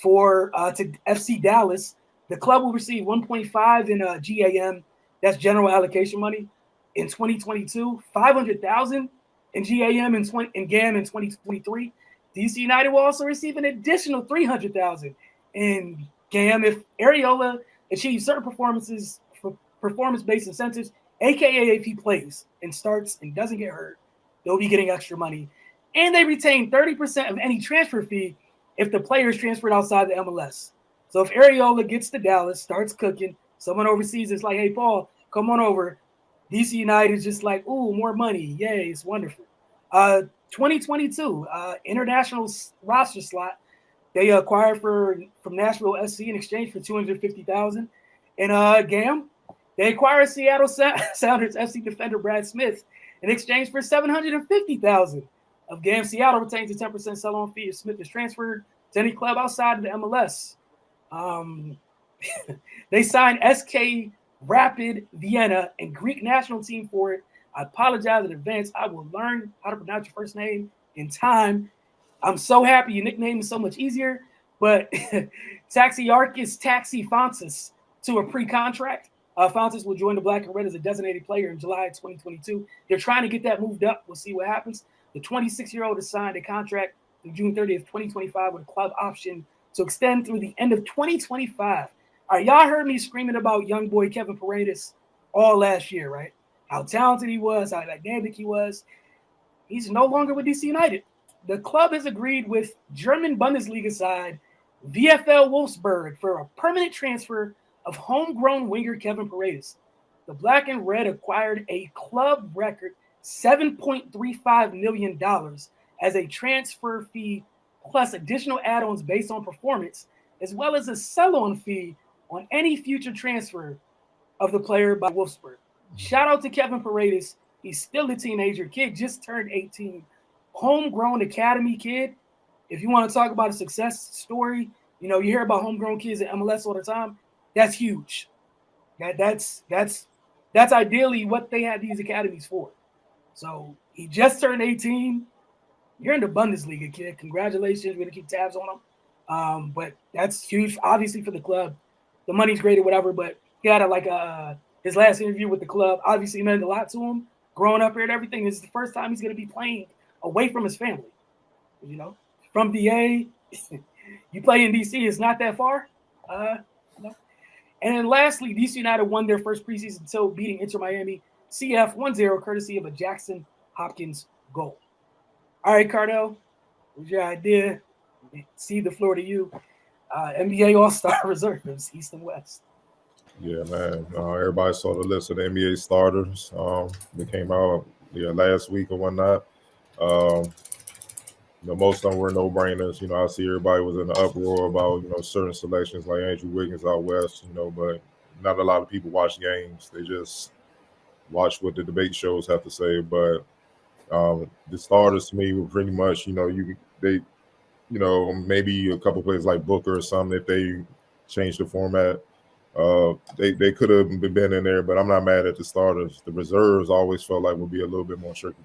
to FC Dallas. The club will receive 1.5 in GAM, that's general allocation money, in 2022, $500,000 in GAM in 2023. DC United will also receive an additional $300,000 in GAM if Areola achieves certain performance-based incentives, aka if he plays and starts and doesn't get hurt, they'll be getting extra money. And they retain 30% of any transfer fee if the player is transferred outside the MLS. So if Areola gets to Dallas, starts cooking, someone overseas is like, hey, Paul, come on over. DC United is just like, ooh, more money. Yay, it's wonderful. 2022 international roster slot they acquired from Nashville SC in exchange for $250,000. And GAM, they acquired Seattle Sounders FC defender Brad Smith in exchange for $750,000. Of GAM, Seattle retains a 10% sell-on fee if Smith is transferred to any club outside of the MLS. They signed SK Rapid Vienna and Greek national team for it. I apologize in advance. I will learn how to pronounce your first name in time. I'm so happy your nickname is so much easier. But Taxiarchis Taxi Fontes to a pre-contract. Fontes will join the Black and Red as a designated player in July 2022. They're trying to get that moved up. We'll see what happens. The 26-year-old has signed a contract through June 30th, 2025 with a club option to extend through the end of 2025. All right, y'all heard me screaming about young boy Kevin Paredes all last year, right? How talented he was, how dynamic he was. He's no longer with DC United. The club has agreed with German Bundesliga side VfL Wolfsburg for a permanent transfer of homegrown winger Kevin Paredes. The Black and Red acquired a club record $7.35 million as a transfer fee plus additional add-ons based on performance, as well as a sell-on fee on any future transfer of the player by Wolfsburg. Shout out to Kevin Paredes. He's still a teenager. Kid just turned 18. Homegrown academy kid. If you want to talk about a success story, you know, you hear about homegrown kids in MLS all the time. That's huge. That's ideally what they had these academies for. So he just turned 18. You're in the Bundesliga, kid. Congratulations. We're going to keep tabs on him. But that's huge, obviously, for the club. The money's great or whatever, but he had his last interview with the club. Obviously, meant a lot to him. Growing up here and everything, this is the first time he's going to be playing away from his family. You know, from VA, you play in DC, it's not that far. No. And then lastly, DC United won their first preseason until beating Inter Miami CF 1-0, courtesy of a Jackson Hopkins goal. All right, Cardell, what's your idea? See the floor to you. NBA All-Star reserves, East and West. Yeah, man. Everybody saw the list of the NBA starters. They came out last week or whatnot. Most of them were no-brainers. I see everybody was in an uproar about certain selections like Andrew Wiggins out west. But not a lot of people watch games. They just watch what the debate shows have to say. But the starters to me were pretty much maybe a couple players like Booker or something if they changed the format. They could have been in there, but I'm not mad at the starters. The reserves always felt like would be a little bit more tricky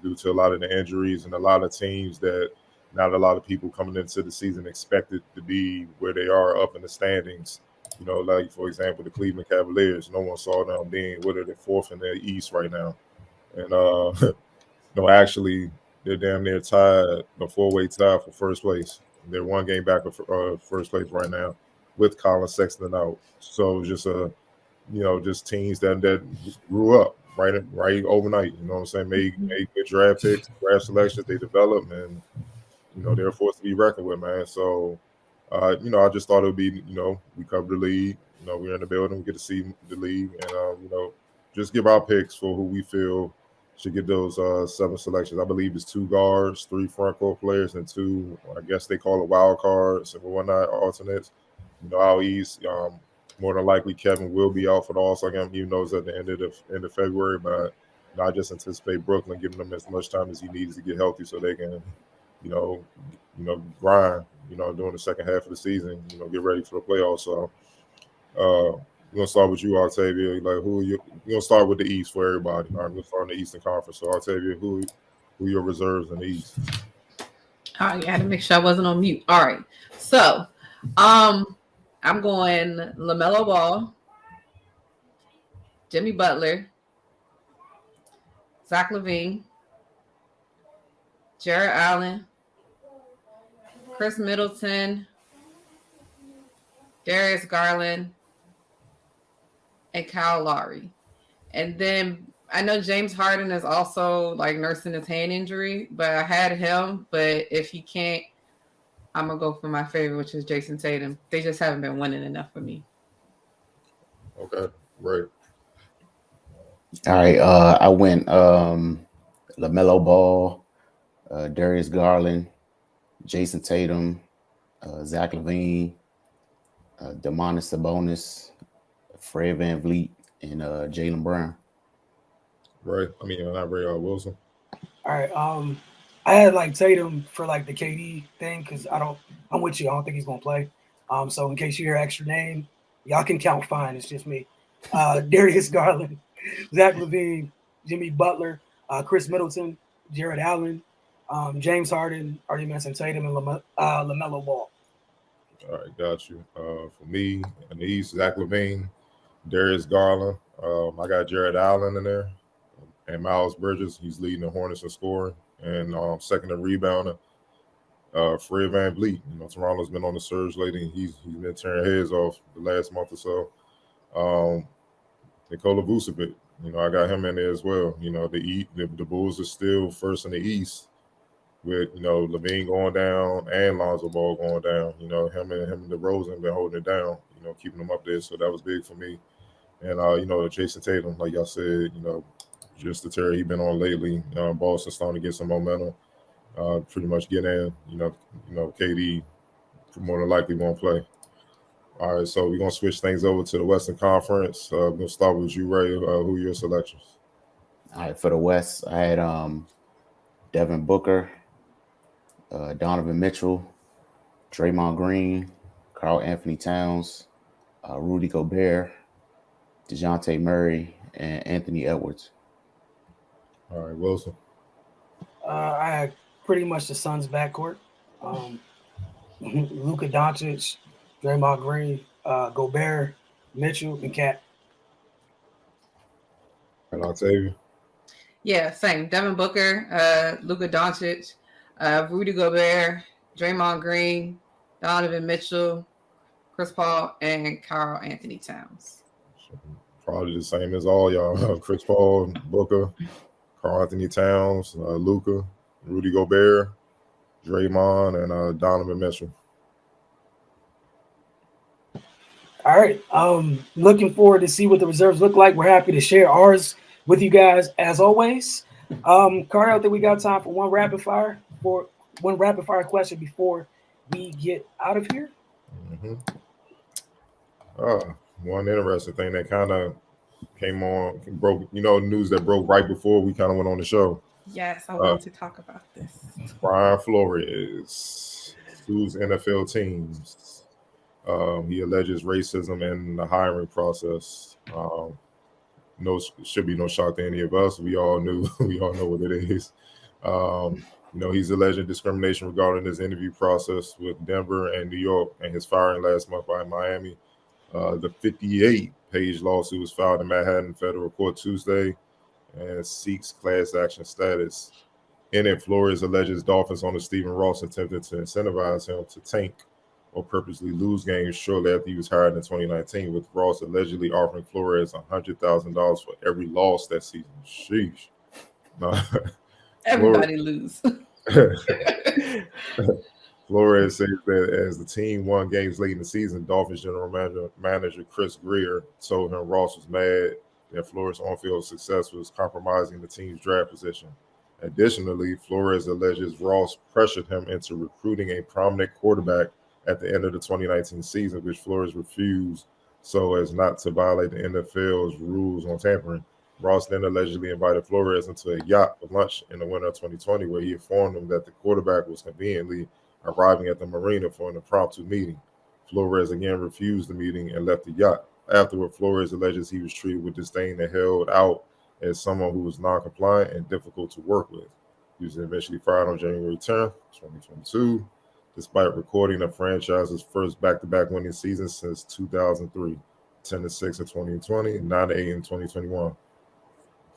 due to a lot of the injuries and a lot of teams that not a lot of people coming into the season expected to be where they are up in the standings. Like, for example, the Cleveland Cavaliers. No one saw them being, they're fourth in the East right now. And, actually, they're damn near tied, a four-way tie for first place. They're one game back of first place right now with Colin Sexton out. So just just teams that grew up right overnight. You know what I'm saying? Made good draft picks, draft selections, they developed, and they're a force to be reckoned with, man. So I just thought it would be, we cover the league. We're in the building, we get to see the league, and just give our picks for who we feel should get those 7 selections. I believe it's 2 guards, 3 front court players, and 2, I guess they call it wild cards and whatnot, alternates. Out East, more than likely Kevin will be out for the All-Star game, even though it's at the end of February. But I just anticipate Brooklyn giving them as much time as he needs to get healthy so they can, grind, during the second half of the season, get ready for the playoffs. So we're gonna start with you, Octavia. Like, who are you? We're gonna start with the East for everybody. All right, we're gonna start in the Eastern Conference. So, Octavia, who are your reserves in the East? Oh, you had to make sure I wasn't on mute. All right. So, I'm going LaMelo Ball, Jimmy Butler, Zach LaVine, Jared Allen, Chris Middleton, Darius Garland, and Kyle Lowry. And then I know James Harden is also like nursing his hand injury, but I had him. But if he can't, I'm going to go for my favorite, which is Jason Tatum. They just haven't been winning enough for me. Okay, right. All right. I went LaMelo Ball, Darius Garland, Jason Tatum, Zach LaVine, Demonis Sabonis, Fred Van Vliet, and Jaylen Brown. Right. I mean, not Ray Wilson. All right. I had like Tatum for like the KD thing because I'm with you. I don't think he's gonna play. So in case you hear extra name, y'all can count fine. It's just me. Darius Garland, Zach LaVine, Jimmy Butler, Chris Middleton, Jared Allen, James Harden, already mentioned Tatum, and LaMelo Ball. All right, got you. For me, in the East, Zach LaVine, Darius Garland. I got Jared Allen in there, and Miles Bridges. He's leading the Hornets in scoring, and second in rebounding. Fred Van Vliet. Toronto's been on the surge lately. He's been tearing heads off the last month or so. Nikola Vucevic. I got him in there as well. The Bulls are still first in the East with LaVine going down and Lonzo Ball going down. Him and DeRozan have been holding it down. Keeping them up there. So that was big for me. And Jason Tatum, like y'all said, just the tear he's been on lately. Boston starting to get some momentum. Pretty much get in. KD more than likely won't play. All right, so we're gonna switch things over to the Western Conference. We're gonna start with you, Ray. Who are your selections? All right, for the West, I had Devin Booker, Donovan Mitchell, Draymond Green, Karl Anthony Towns, Rudy Gobert, DeJounte Murray, and Anthony Edwards. All right, Wilson. I had pretty much the Suns backcourt. Luka Doncic, Draymond Green, Gobert, Mitchell, and Cat. And Octavia. Yeah, same. Devin Booker, Luka Doncic, Rudy Gobert, Draymond Green, Donovan Mitchell, Chris Paul, and Karl Anthony Towns. Probably the same as all y'all. Chris Paul, Booker, Karl Anthony Towns, Luka, Rudy Gobert, Draymond, and Donovan Mitchell. All right. Looking forward to see what the reserves look like. We're happy to share ours with you guys as always. Carter, I think we got time for one rapid fire question before we get out of here. Mm-hmm. One interesting thing that kind of came on, broke, news that broke right before we kind of went on the show. Yes, I want to talk about this. Brian Flores sues NFL teams. He alleges racism in the hiring process. Should be no shock to any of us. We all know what it is. He's alleging discrimination regarding his interview process with Denver and New York and his firing last month by Miami. The 58-page lawsuit was filed in Manhattan federal court Tuesday and seeks class action status. In it, Flores alleges Dolphins owner Stephen Ross attempted to incentivize him to tank or purposely lose games shortly after he was hired in 2019, with Ross allegedly offering Flores $100,000 for every loss that season. Sheesh. Everybody lose. Flores says that as the team won games late in the season, Dolphins general manager Chris Greer told him Ross was mad that Flores' on-field success was compromising the team's draft position. Additionally, Flores alleges Ross pressured him into recruiting a prominent quarterback at the end of the 2019 season, which Flores refused so as not to violate the NFL's rules on tampering. Ross then allegedly invited Flores into a yacht for lunch in the winter of 2020, where he informed him that the quarterback was conveniently arriving at the marina for an impromptu meeting. Flores again refused the meeting and left the yacht. Afterward, Flores alleges he was treated with disdain and held out as someone who was non-compliant and difficult to work with. He was eventually fired on January 10th, 2022, despite recording the franchise's first back-to-back winning season since 2003, 10-6 in 2020, 9-8 in 2021.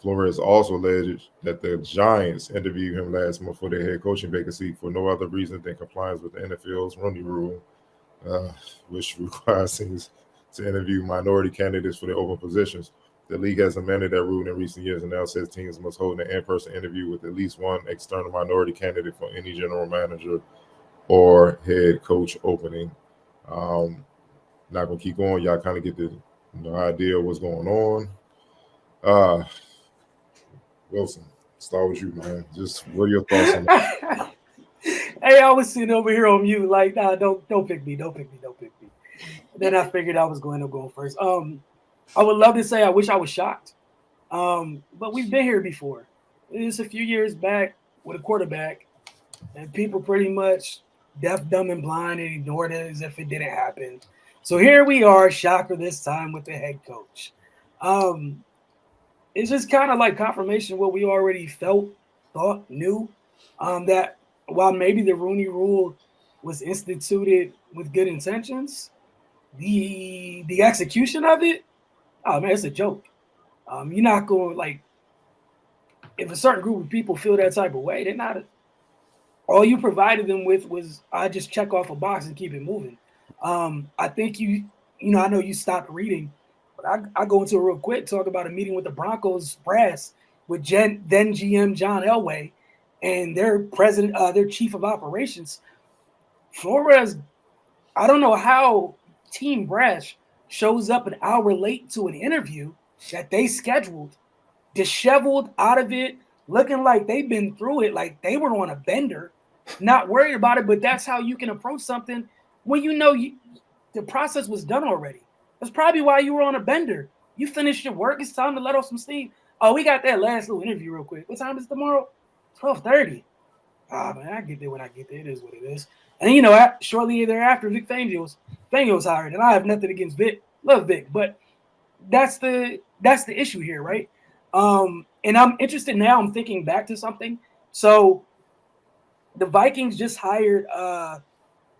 Flores also alleged that the Giants interviewed him last month for their head coaching vacancy for no other reason than compliance with the NFL's Rooney Rule, which requires teams to interview minority candidates for their open positions. The league has amended that rule in recent years and now says teams must hold an in-person interview with at least one external minority candidate for any general manager or head coach opening. Not gonna keep going. Y'all kind of get the idea of what's going on. Wilson, start with you, man. Just what are your thoughts on that? Hey, I was sitting over here on mute, like, nah, don't pick me. Then I figured I was going to go first. I would love to say I wish I was shocked. But we've been here before. It's a few years back with a quarterback, and people pretty much deaf, dumb, and blind and ignored it as if it didn't happen. So here we are, shocker this time with the head coach. It's just kind of like confirmation of what we already thought, knew, that while maybe the Rooney Rule was instituted with good intentions, the execution of it, oh man, it's a joke. You're not going, like, if a certain group of people feel that type of way, they're not. All you provided them with was, I just check off a box and keep it moving. I think I know you stopped reading, but I go into it real quick, talk about a meeting with the Broncos brass with then GM John Elway and their president, their chief of operations. Flores, I don't know how Team Brash shows up an hour late to an interview that they scheduled, disheveled out of it, looking like they've been through it, like they were on a bender, not worried about it. But that's how you can approach something when the process was done already. That's probably why you were on a bender. You finished your work. It's time to let off some steam. Oh, we got that last little interview real quick. What time is it tomorrow? 12:30. Ah, man, I get there when I get there. It is what it is. And shortly thereafter, Vic Fangio's hired, and I have nothing against Vic. Love Vic, but that's the issue here, right? And I'm interested now. I'm thinking back to something. So the Vikings just hired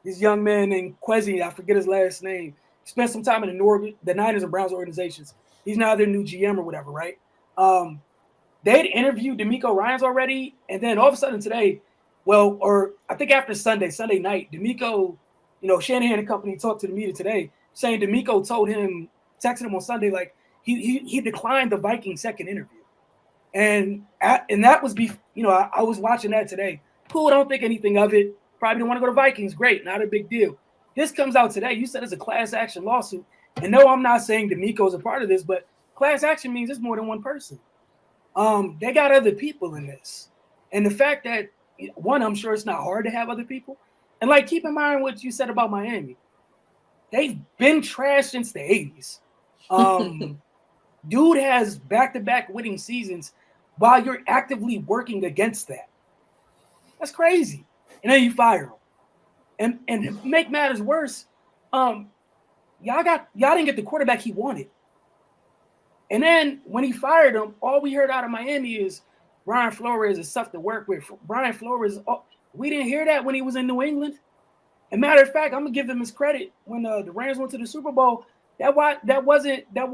this young man named Kwesi. I forget his last name. He spent some time in the Niners and Browns organizations. He's now their new GM or whatever, right? They'd interviewed DeMeco Ryans already, and then all of a sudden today, I think after Sunday night, DeMeco, Shanahan and company talked to the media today, saying DeMeco texted him on Sunday, like he declined the Vikings second interview. And that was, I was watching that today. Cool, don't think anything of it. Probably don't want to go to Vikings. Great, not a big deal. This comes out today. You said it's a class action lawsuit. And no, I'm not saying DeMeco is a part of this, but class action means it's more than one person. They got other people in this. And the fact that, one, I'm sure it's not hard to have other people. And, like, keep in mind what you said about Miami. They've been trashed since the 80s. Dude has back-to-back winning seasons while you're actively working against that. That's crazy. And then you fire him. And to make matters worse, y'all didn't get the quarterback he wanted. And then when he fired him, all we heard out of Miami is Brian Flores is tough to work with. Brian Flores, we didn't hear that when he was in New England. And matter of fact, I'm gonna give him his credit. When the Rams went to the Super Bowl, that wasn't Bill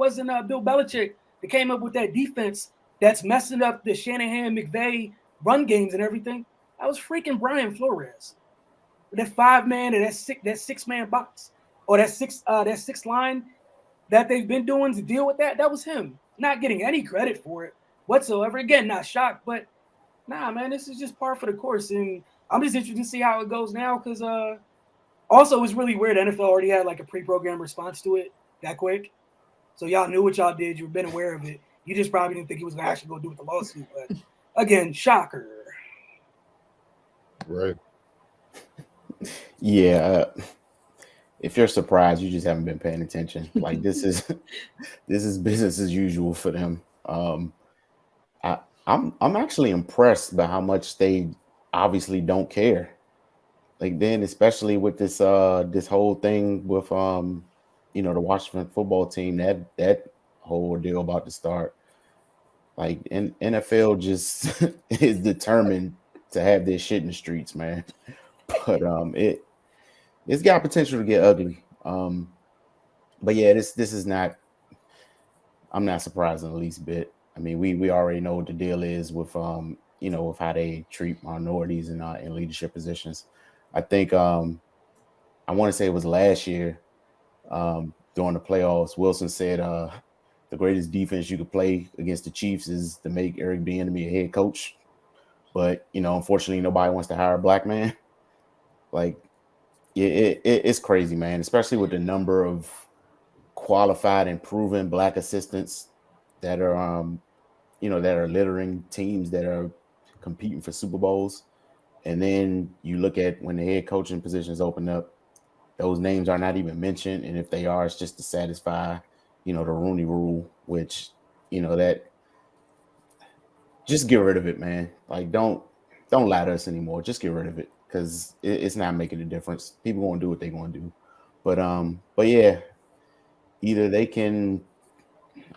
Belichick that came up with that defense that's messing up the Shanahan McVay run games and everything. That was freaking Brian Flores. That 5-man and that 6-man box, or that six line that they've been doing to deal with that. That was him. Not getting any credit for it whatsoever. Again, not shocked, but nah, man, this is just par for the course. And I'm just interested to see how it goes now, because also it's really weird. NFL already had like a pre-programmed response to it that quick. So y'all knew what y'all did. You've been aware of it. You just probably didn't think he was going to actually go do with the lawsuit. But again, shocker. Right. Yeah. If you're surprised, you just haven't been paying attention. Like this is business as usual for them. I'm actually impressed by how much they obviously don't care. Like then, especially with this whole thing with the Washington football team, that whole deal about to start. Like NFL just is determined to have this shit in the streets, man. But it's got potential to get ugly. But yeah, this is not. I'm not surprised in the least bit. I mean, we already know what the deal is with with how they treat minorities in leadership positions. I think I want to say it was last year during the playoffs. Wilson said the greatest defense you could play against the Chiefs is to make Eric Bieniemy a head coach. But unfortunately, nobody wants to hire a black man. Like, it's crazy, man. Especially with the number of qualified and proven black assistants that are that are littering teams that are competing for Super Bowls. And then you look at when the head coaching positions open up, those names are not even mentioned. And if they are, it's just to satisfy, the Rooney Rule, which, that just get rid of it, man. Like, don't lie to us anymore. Just get rid of it because it's not making a difference. People gonna do what they gonna do. But yeah, either they can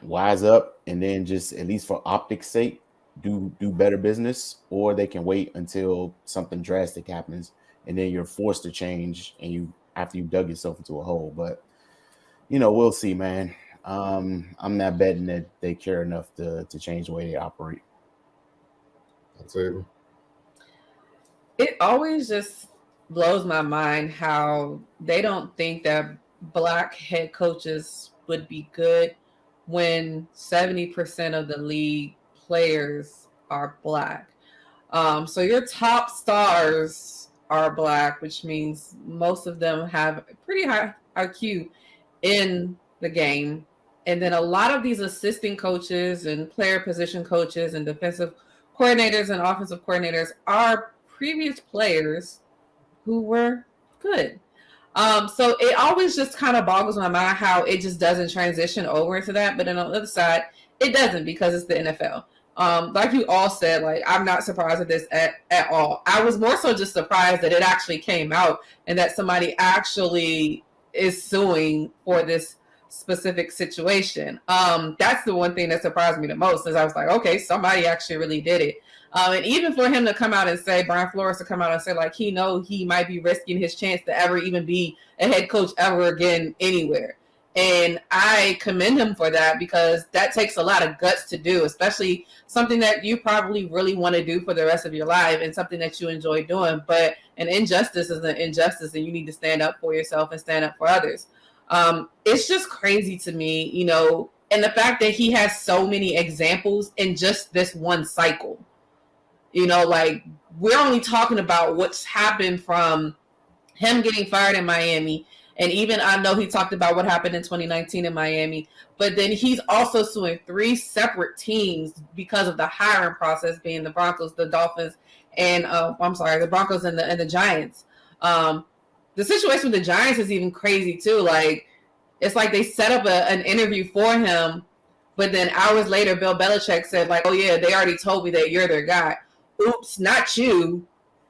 wise up and then just, at least for optics sake, do better business, or they can wait until something drastic happens and then you're forced to change and after you've dug yourself into a hole. But we'll see, man. I'm not betting that they care enough to change the way they operate. It always just blows my mind how they don't think that black head coaches would be good when 70% of the league players are black. So your top stars are black, which means most of them have a pretty high IQ in the game. And then a lot of these assistant coaches and player position coaches and defensive coordinators and offensive coordinators are previous players who were good. So it always just kind of boggles my mind how it just doesn't transition over into that. But on the other side, it doesn't, because it's the NFL. Like you all said, like, I'm not surprised at this at all. I was more so just surprised that it actually came out and that somebody actually is suing for this specific situation. That's the one thing that surprised me the most, is I was like, okay, somebody actually really did it. And even for him to come out and say, Brian Flores to come out and say, like, he might be risking his chance to ever even be a head coach ever again anywhere. And I commend him for that, because that takes a lot of guts to do, especially something that you probably really want to do for the rest of your life and something that you enjoy doing. But an injustice is an injustice, and you need to stand up for yourself and stand up for others. It's just crazy to me, and the fact that he has so many examples in just this one cycle. Like, we're only talking about what's happened from him getting fired in Miami. And even I know he talked about what happened in 2019 in Miami, but then he's also suing 3 separate teams because of the hiring process, being the Broncos, the Dolphins, and the Broncos and the Giants. The situation with the Giants is even crazy too. Like, it's like they set up an interview for him, but then hours later, Bill Belichick said, like, oh yeah, they already told me that you're their guy. Oops, not you.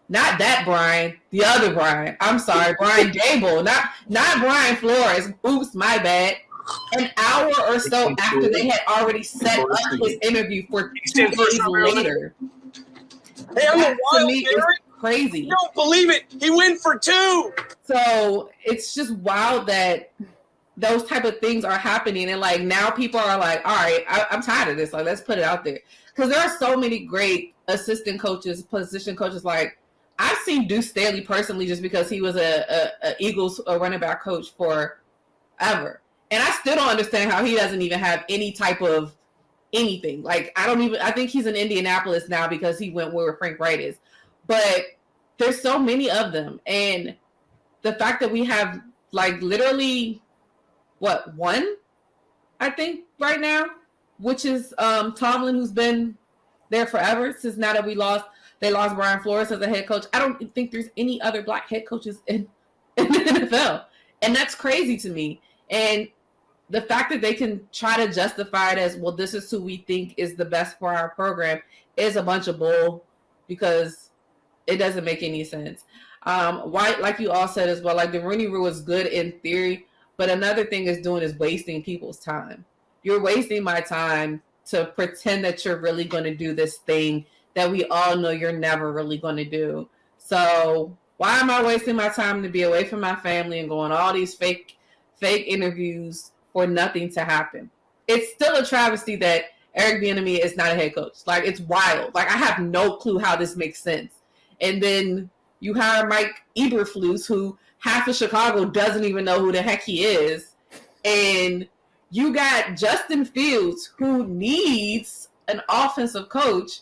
Not that Brian, the other Brian. I'm sorry, Brian Dable, not Brian Flores. Oops, my bad. An hour or so after they had already set up his interview for 2 days later. Hey, I'm a wild, to me, it's crazy. You don't believe it. He went for 2. So it's just wild that those type of things are happening. And like, now people are like, all right, I'm tired of this. Like, let's put it out there. Because there are so many great assistant coaches, position coaches. Like, I've seen Deuce Staley personally, just because he was a Eagles running back coach forever. And I still don't understand how he doesn't even have any type of anything. Like, I think he's in Indianapolis now because he went where Frank Wright is. But there's so many of them. And the fact that we have, like, literally, one, I think, right now, which is Tomlin, who's been there forever since now that they lost Brian Flores as a head coach. I don't think there's any other black head coaches in the NFL. And that's crazy to me. And the fact that they can try to justify it as, well, this is who we think is the best for our program, is a bunch of bull, because it doesn't make any sense. Why, like you all said as well, like, the Rooney Rule is good in theory, but another thing is wasting people's time. You're wasting my time to pretend that you're really going to do this thing that we all know you're never really going to do. So why am I wasting my time to be away from my family and going all these fake interviews for nothing to happen? It's still a travesty that Eric Bieniemy is not a head coach. Like, it's wild. Like, I have no clue how this makes sense. And then you hire Mike Eberflus, who half of Chicago doesn't even know who the heck he is. And you got Justin Fields, who needs an offensive coach.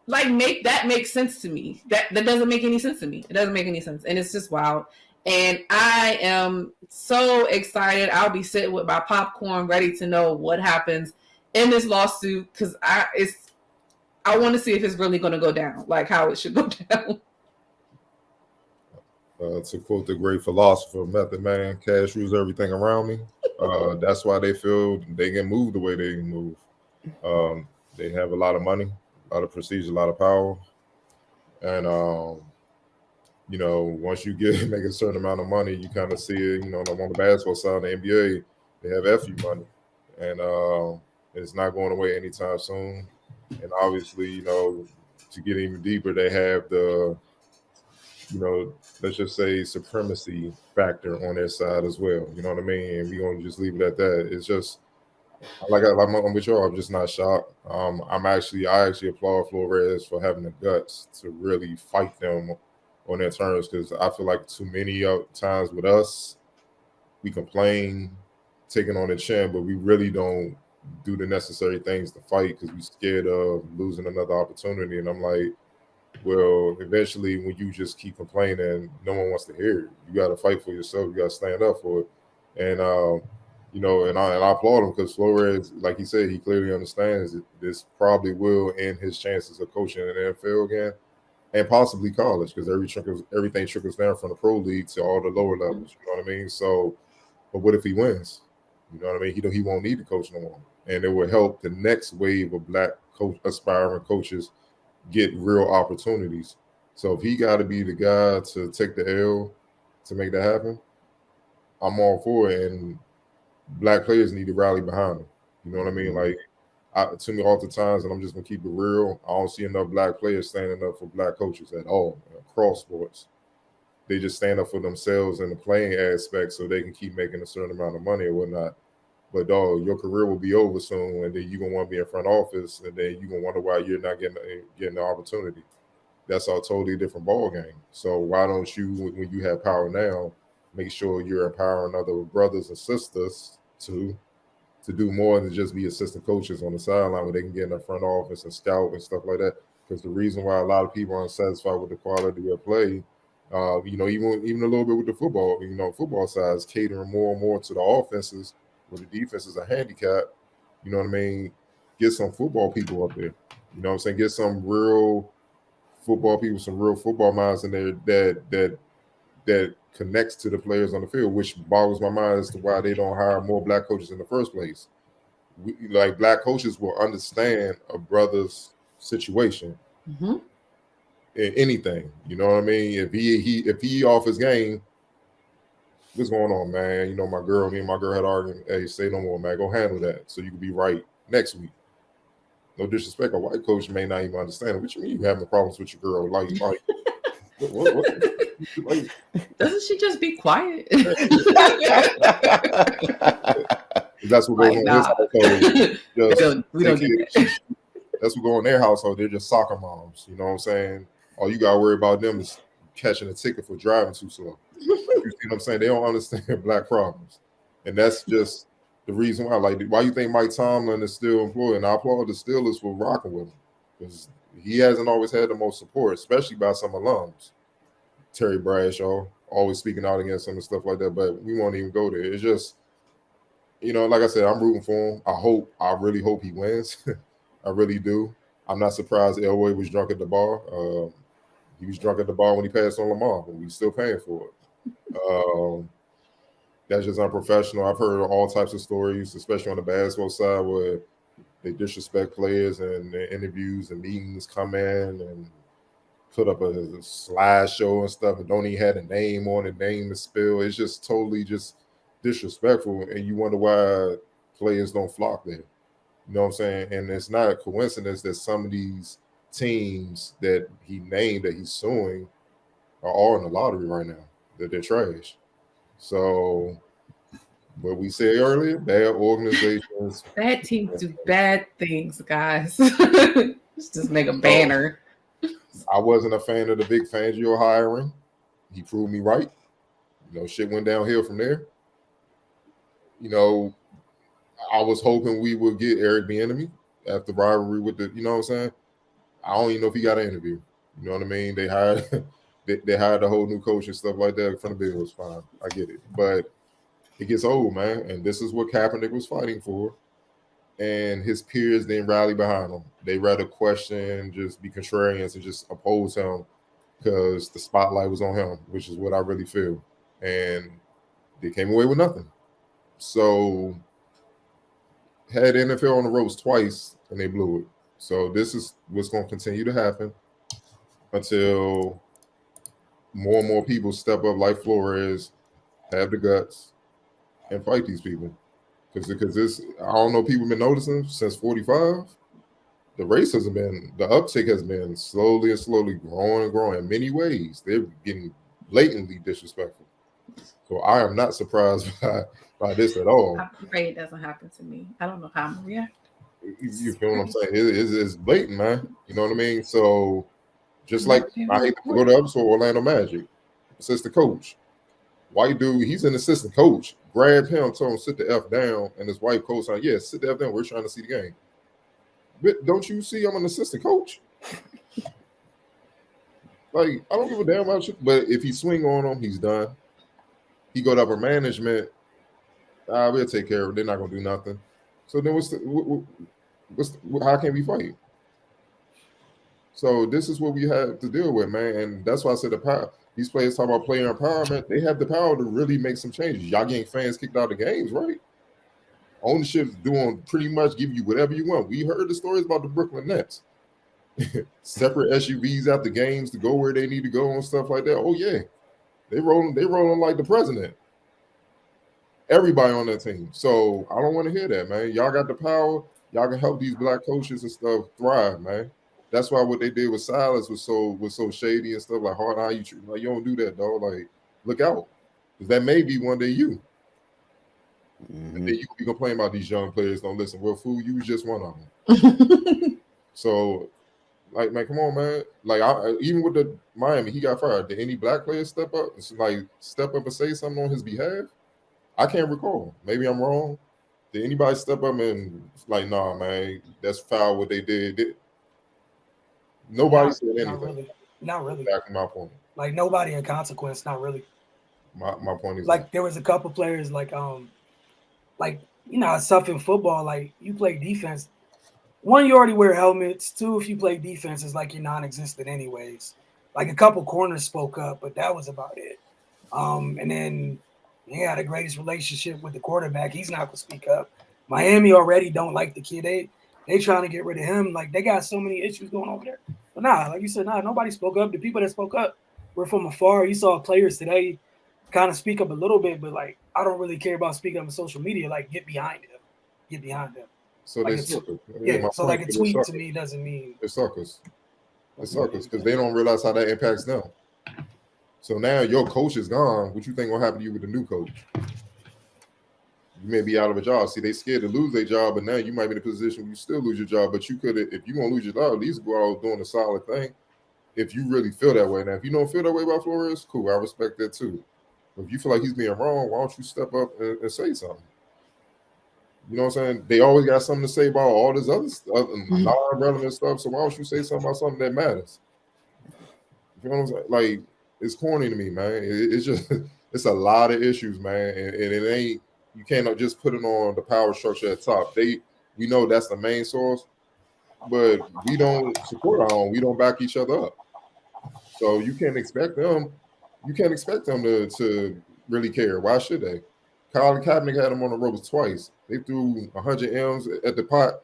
Like, make sense to me. That doesn't make any sense to me. It doesn't make any sense. And it's just wild. And I am so excited. I'll be sitting with my popcorn ready to know what happens in this lawsuit, because I want to see if it's really going to go down, like how it should go down. To quote the great philosopher, Method Man, cash rules everything around me. That's why they feel they can move the way they can move. They have a lot of money, a lot of prestige, a lot of power. And, once you make a certain amount of money, you kind of see it, on the basketball side, the NBA, they have FU money. And it's not going away anytime soon. And obviously, to get even deeper, they have the, let's just say supremacy factor on their side as well. You know what I mean? And we're going to just leave it at that. It's just, I'm with y'all. I'm just not shocked. I actually applaud Flores for having the guts to really fight them on their terms, because I feel like too many times with us, we complain, taking on the chin, but we really don't do the necessary things to fight because we're scared of losing another opportunity. And I'm like, well, eventually, when you just keep complaining, no one wants to hear it. You got to fight for yourself. You got to stand up for it. And and I applaud him, because Flores, like he said, he clearly understands that this probably will end his chances of coaching in the NFL again, and possibly college, because everything trickles down from the pro league to all the lower levels. You know what I mean? So, but what if he wins? You know what I mean? He won't need to coach no more, and it will help the next wave of black aspiring coaches get real opportunities. So if he got to be the guy to take the L to make that happen, I'm all for it. And black players need to rally behind him. You know what I mean? Like, to me, oftentimes, and I'm just gonna keep it real, I don't see enough black players standing up for black coaches at all across sports. They just stand up for themselves in the playing aspect so they can keep making a certain amount of money or whatnot. But dog, your career will be over soon, and then you're gonna want to be in front office, and then you're gonna wonder why you're not getting the opportunity. That's a totally different ball game. So why don't you, when you have power now, make sure you're empowering other brothers and sisters to do more than just be assistant coaches on the sideline, where they can get in the front office and scout and stuff like that. Because the reason why a lot of people are unsatisfied with the quality of play, even a little bit with the football, football side is catering more and more to the offenses, where the defense is a handicap. You know what I mean? Get some football people up there. You know what I'm saying? Get some real football people, some real football minds in there that connects to the players on the field, which boggles my mind as to why they don't hire more black coaches in the first place. Black coaches will understand a brother's situation in anything. You know what I mean? If he off his game, what's going on, man? Me and my girl had argument. Hey, say no more, man. Go handle that so you can be right next week. No disrespect, a white coach may not even understand it. What you mean you having problems with your girl? Like Doesn't she just be quiet? That's what goes on in his household. We don't do that. That's what goes on in their household. They're just soccer moms. You know what I'm saying? All you got to worry about them is catching a ticket for driving too slow. You see what I'm saying? They don't understand black problems. And that's just the reason why. Like, why you think Mike Tomlin is still employed? And I applaud the Steelers for rocking with him, because he hasn't always had the most support, especially by some alums. Terry Bradshaw always speaking out against him and stuff like that, but we won't even go there. It's just, like I said, I'm rooting for him. I really hope he wins. I really do. I'm not surprised Elway was drunk at the bar. He was drunk at the bar when he passed on Lamar, but we're still paying for it. That's just unprofessional. I've heard all types of stories, especially on the basketball side, where they disrespect players and their interviews and meetings come in and put up a slideshow and stuff and don't even have a name on it, name is spilled. It's just totally just disrespectful, and you wonder why players don't flock there. You know what I'm saying? And it's not a coincidence that some of these teams that he named that he's suing are all in the lottery right now, that they're trash. So But we said earlier, bad organizations. Bad teams do bad things, guys. Let's just make a banner. I wasn't a fan of the Vic Fangio hiring. He proved me right. Shit went downhill from there. I was hoping we would get Eric Bieniemy after rivalry with the, you know what I'm saying? I don't even know if he got an interview. You know what I mean? They hired they hired a whole new coach and stuff like that from the Bills. Fine, I get it, but it gets old, man. And this is what Kaepernick was fighting for. And his peers didn't rally behind him. They rather question, just be contrarians, and just oppose him because the spotlight was on him, which is what I really feel. And they came away with nothing. So had NFL on the ropes twice, and they blew it. So this is what's going to continue to happen until more and more people step up like Flores, have the guts, and fight these people. Because this, I don't know, people have been noticing since 45, the racism the uptick has been slowly growing and growing in many ways. They're getting blatantly disrespectful. So I am not surprised by this at all. I'm afraid it doesn't happen to me. I don't know how I'm going to react. You feel what I'm saying? It's blatant, man. You know what I mean? So just like I hate to go to episode Orlando Magic, assistant coach. White dude, he's an assistant coach. Grabbed him, told him sit the F down, and his white coach said, yeah, sit the F down. We're trying to see the game. But don't you see I'm an assistant coach? Like, I don't give a damn about you. But if he swing on him, he's done. He go to upper management. We'll take care of it. They're not gonna do nothing. So then how can we fight? So this is what we have to deal with, man. And that's why I said the power. These players talk about player empowerment. They have the power to really make some changes. Y'all getting fans kicked out of the games, right? Ownership's doing pretty much give you whatever you want. We heard the stories about the Brooklyn Nets. Separate SUVs after games to go where they need to go and stuff like that. Oh yeah. They rolling like the president. Everybody on that team. So I don't want to hear that, man. Y'all got the power. Y'all can help these black coaches and stuff thrive, man. That's why what they did with Silas was so shady and stuff. Like, how you treat, like, you don't do that, dog. Like, look out, because that may be one day you. Mm-hmm. And then you can be complaining about these young players don't listen. Well, fool, you was just one of them. So, like, man, come on, man. Like, even with the Miami, he got fired. Did any black players step up? Step up and say something on his behalf? I can't recall. Maybe I'm wrong. Did anybody step up and like, nah, man, that's foul what they did? Nobody said anything. Not really. Back to my point. Like, nobody in consequence. Not really. My point is like there was a couple players like it's tough in football. Like, you play defense. One, you already wear helmets. Two, if you play defense, it's like you're non-existent anyways. Like, a couple corners spoke up, but that was about it. And then he had the greatest relationship with the quarterback. He's not going to speak up. Miami already don't like the kid. They trying to get rid of him. Like, they got so many issues going over there. But like you said, nobody spoke up. The people that spoke up were from afar. You saw players today kind of speak up a little bit, but like, I don't really care about speaking up on social media. Like, get behind him. Get behind them. So like they suckers. Yeah, so like a tweet to me doesn't mean they're suckers. They're suckers because they don't realize how that impacts them. So now your coach is gone. What you think will happen to you with the new coach? You may be out of a job. See, they scared to lose their job, but now you might be in a position where you still lose your job. But you could, if you're gonna lose your job, at least go out doing a solid thing. If you really feel that way. Now, if you don't feel that way about Flores, cool. I respect that too. But if you feel like he's being wrong, why don't you step up and say something? You know what I'm saying? They always got something to say about all this other stuff, non-relevant stuff. So why don't you say something about something that matters? You know what I'm saying? Like, it's corny to me, man. It's just, it's a lot of issues, man. And it ain't, you can't just put it on the power structure at top. We know that's the main source, but we don't support our own. We don't back each other up. So you can't expect them. You can't expect them to really care. Why should they? Colin Kaepernick had them on the ropes twice. They threw 100 M's at the pot,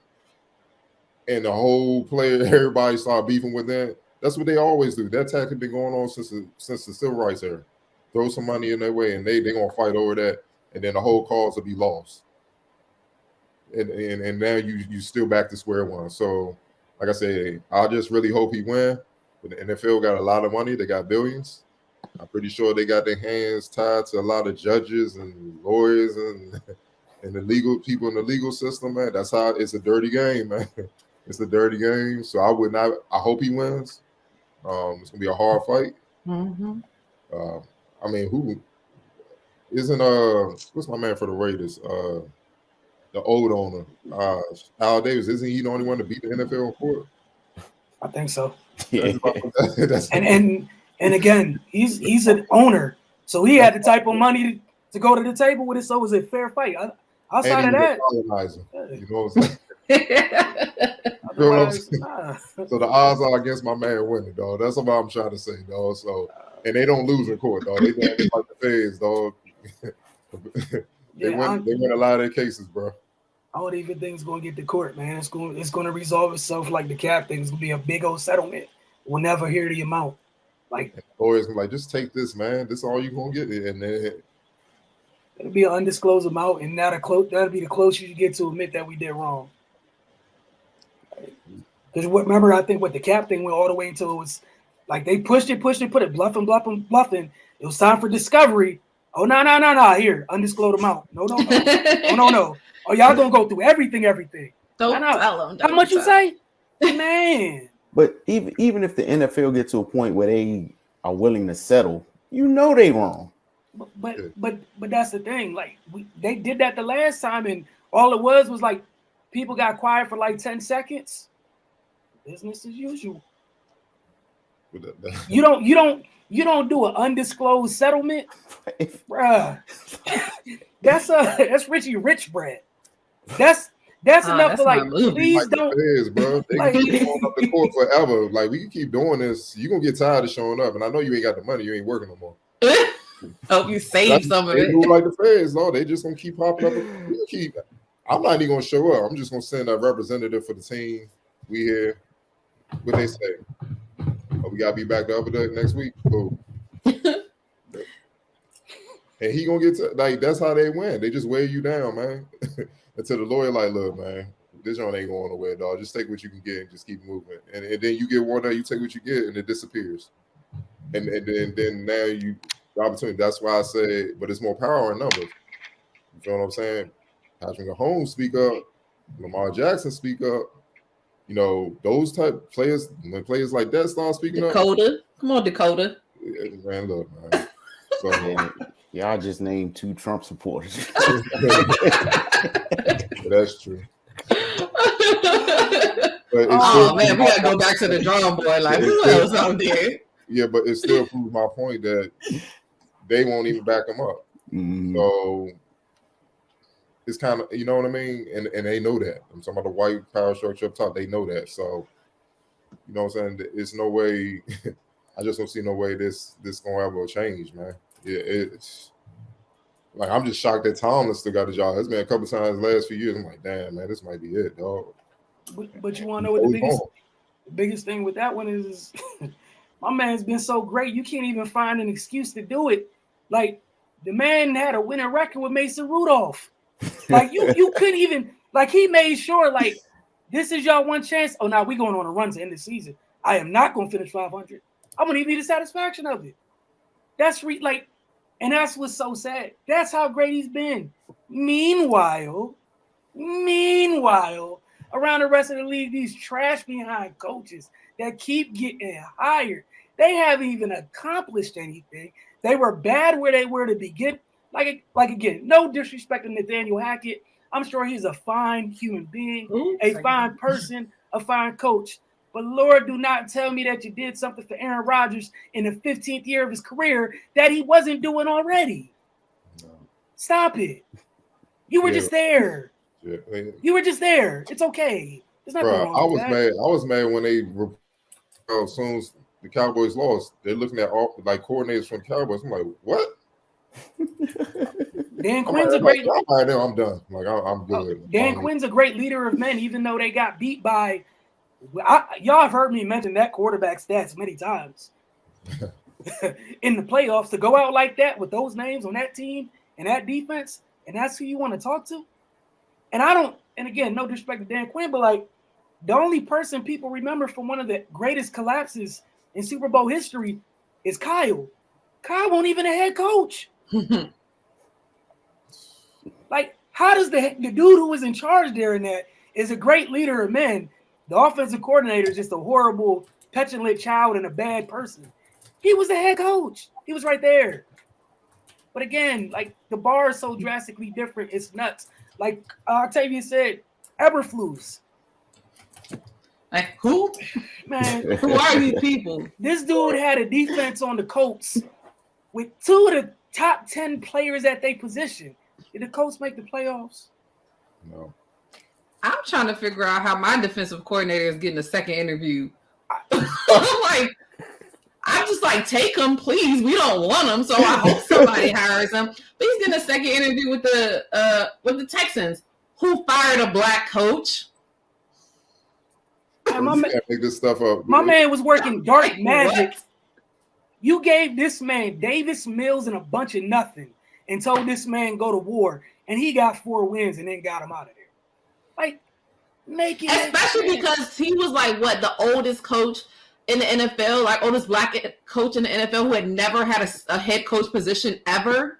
and the whole player, everybody started beefing with them. That's what they always do. That tactic been going on since the civil rights era. Throw some money in their way, and they gonna fight over that, and then the whole cause will be lost. And now you still back to square one. So, like I said, I just really hope he win. But the NFL got a lot of money. They got billions. I'm pretty sure they got their hands tied to a lot of judges and lawyers and the legal people in the legal system, man. That's how it's a dirty game, man. It's a dirty game. So I hope he wins. It's gonna be a hard fight. Mm-hmm. I mean, who isn't what's my man for the Raiders? The old owner, Al Davis. Isn't he the only one to beat the NFL in court? I think so. Yeah. And again, he's an owner, so he had the type of money to go to the table with it. So it was a fair fight. Outside of that, you know what I'm saying? You know what I'm saying? So the odds are against my man winning, dog. That's what I'm trying to say, dog. So, and they don't lose in court, dog. They don't like the feds, dog. They win a lot of their cases, bro. I don't even think it's going to get to court, man. It's going to resolve itself like the cap thing. It's going to be a big old settlement. We'll never hear the amount. Like, and lawyers like, just take this, man. This is all you're going to get. And then it'll be an undisclosed amount, and that'll be the closest you get to admit that we did wrong. Because remember, I think what the cap thing went all the way until it was like they pushed it, put it, bluffing. It was time for discovery. Oh, no. Here, undisclosed amount. No. Oh, y'all gonna go through everything. Don't tell them. How much you say? Man. But even if the NFL gets to a point where they are willing to settle, you know they wrong. But that's the thing. Like they did that the last time, and all it was like people got quiet for like 10 seconds. Business as usual. You don't do an undisclosed settlement, bruh. That's Richie Rich bread. That's enough for like. Please like don't, feds, bro. They can keep showing up to court forever. Like we can keep doing this. You are gonna get tired of showing up, and I know you ain't got the money. You ain't working no more. Hope you save some of they it. do like the feds, though. They just gonna keep popping up. I'm not even gonna show up. I'm just gonna send a representative for the team. We here. What they say? Oh, we gotta be back the other day next week. Boom. And he gonna get like that's how they win. They just weigh you down, man. Until the lawyer like, look, man, this joint ain't going nowhere, dog. Just take what you can get and just keep moving. And then you get one day, you take what you get, and it disappears. And then now you the opportunity. That's why I say, but it's more power in numbers. You know what I'm saying? Patrick Mahomes speak up, Lamar Jackson speak up. You know, those type of players, when players like that start speaking Dakota. Come on, Dakota. Man, look, man. So, y'all just named 2 Trump supporters. That's true. Oh man, we gotta go back to the drawing board. Like, who else out there? Yeah, but it still proves my point that they won't even back them up. Mm-hmm. So it's kind of, you know what I mean? And they know that. I'm talking about the white power structure up top. They know that. So, you know what I'm saying? It's no way. I just don't see no way this gonna ever change, man. Yeah, it's like I'm just shocked that Tomlin still got a job. It's been a couple times the last few years. I'm like, damn, man, this might be it, dog. But you want to know what the biggest thing with that one is? My man's been so great, you can't even find an excuse to do it. Like the man had a winning record with Mason Rudolph. Like you couldn't even like he made sure like this is y'all one chance. Oh, now we going on a run to end the season. I am not going to finish 500. I wouldn't even need the satisfaction of it. That's and that's what's so sad. That's how great he's been. Meanwhile, around the rest of the league, these trash behind coaches that keep getting hired, they haven't even accomplished anything. They were bad where they were to begin. Like again, no disrespect to Nathaniel Hackett. I'm sure he's a fine human being, a fine person, a fine coach. But Lord, do not tell me that you did something for Aaron Rodgers in the 15th year of his career that he wasn't doing already. No. Stop it. You were just there. Yeah. You were just there. It's okay. There's nothing wrong with that. Mad. I was mad when they as soon as the Cowboys lost, they're looking at all like coordinators from the Cowboys. I'm like, what? Dan Quinn's a great. I'm done. Like I'm good. Dan Quinn's a great leader of men, even though they got beat by. Y'all have heard me mention that quarterback stats many times. In the playoffs, to go out like that with those names on that team and that defense, and that's who you want to talk to. And again, no disrespect to Dan Quinn, but like the only person people remember from one of the greatest collapses in Super Bowl history is Kyle Kyle won't even a head coach. Like, how does the dude who was in charge during that is a great leader of men? The offensive coordinator is just a horrible, petulant child and a bad person. He was the head coach. He was right there. But again, like the bar is so drastically different. It's nuts. Like Octavia said, Eberflus. Like who? Man, Who are these people? this dude had a defense on the Colts with 2 of the top 10 players at their position. Did the Colts make the playoffs? No. I'm trying to figure out how my defensive coordinator is getting a second interview. I'm like, I'm just like, take him, please. We don't want him, so I hope somebody hires him. But he's getting a second interview with the Texans, who fired a black coach. And You can't make this stuff up. my man was working dark Like, magic. what? You gave this man Davis Mills and a bunch of nothing and told this man go to war, and he got 4 wins and then got him out of there. Like, make it Especially because he was like what, the oldest coach in the NFL, like oldest black coach in the NFL who had never had a head coach position ever.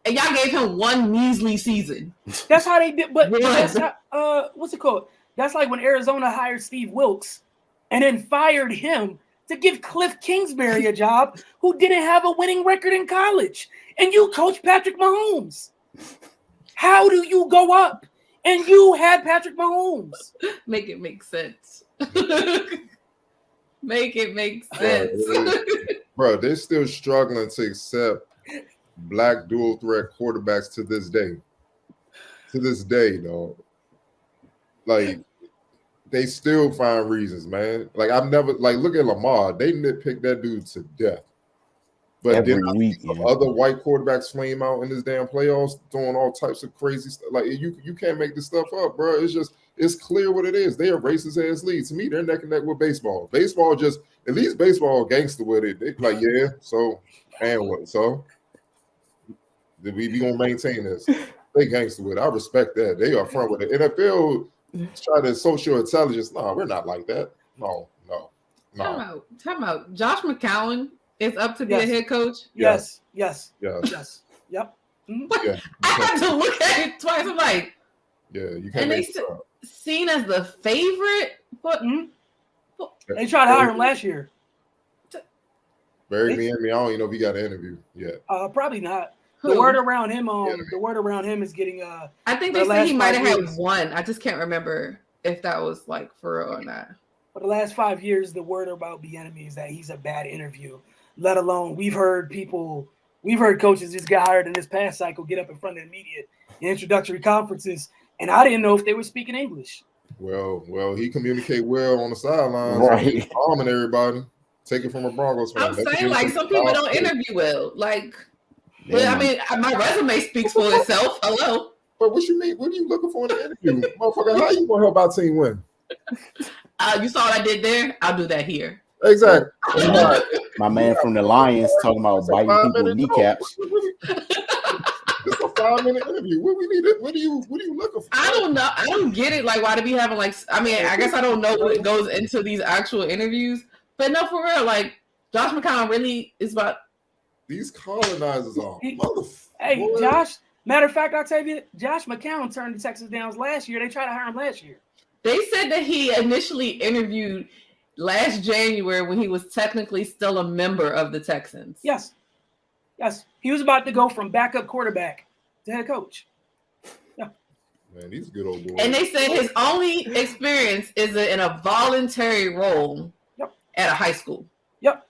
And y'all gave him one measly season. That's how they did. But Right. that's how, what's it called? That's like when Arizona hired Steve Wilkes and then fired him to give Cliff Kingsbury a job who didn't have a winning record in college. And you coach Patrick Mahomes. How do you go up? And you had Patrick Mahomes. Make it make sense. Make it make sense. Bro, they're still struggling to accept black dual threat quarterbacks to this day. To this day, though. Like, they still find reasons, man. Like, I've never, like, look at Lamar. They nitpick that dude to death. But Every then week, other white quarterbacks flame out in this damn playoffs, doing all types of crazy stuff. Like, you can't make this stuff up, bro. It's clear what it is. They are racist ass leagues. To me, they're neck and neck with baseball. Baseball just, at least baseball gangster with it. They like, yeah, so, and what? So, we gonna maintain this. They gangster with it. I respect that. They are front with it. NFL try to social intelligence. No, we're not like that. No. Time out. Josh McCown is up to be a Yes. head coach. Yes. Yeah. Yep. Mhm. Yeah. I had to look at it twice. I'm like, Yeah, you can't and they make this up. seen as the favorite. But They tried to hire him last year. Barry Miami, I don't even know if he got an interview yet. Probably not. who? The word around him is getting I think the they said last he might 5 have years. had one. I just can't remember if that was like for real or not. for the last 5 years, the word about Bieniemy is that he's a bad interview. Let alone we've heard coaches just got hired in this past cycle get up in front of the media in introductory conferences, and I didn't know if they were speaking English. Well, he communicate well on the sidelines, Right. Arming everybody. Take it from a Broncos fan. I'm saying like some people don't interview well. Like, but Yeah, I mean, my resume speaks for itself. Hello. But what you mean? What are you looking for in an interview, motherfucker? How you gonna help our team win? You saw what I did there? I'll do that here. Exactly. my man from the Lions talking about biting people with kneecaps. It's a 5-minute interview. What we need? What are you looking for? I don't know. I don't get it. Like, why do we having like? I mean, I guess I don't know what goes into these actual interviews. But no, for real, like Josh McCown really is about. These colonizers are Hey, boy. Josh. Matter of fact, I'll tell you, Josh McCown turned the Texas Downs last year. They tried to hire him last year. They said that he initially interviewed last January when he was technically still a member of the Texans. Yes. He was about to go from backup quarterback to head coach. Man, these good old boys. And they said his only experience is in a voluntary role at a high school. Yep.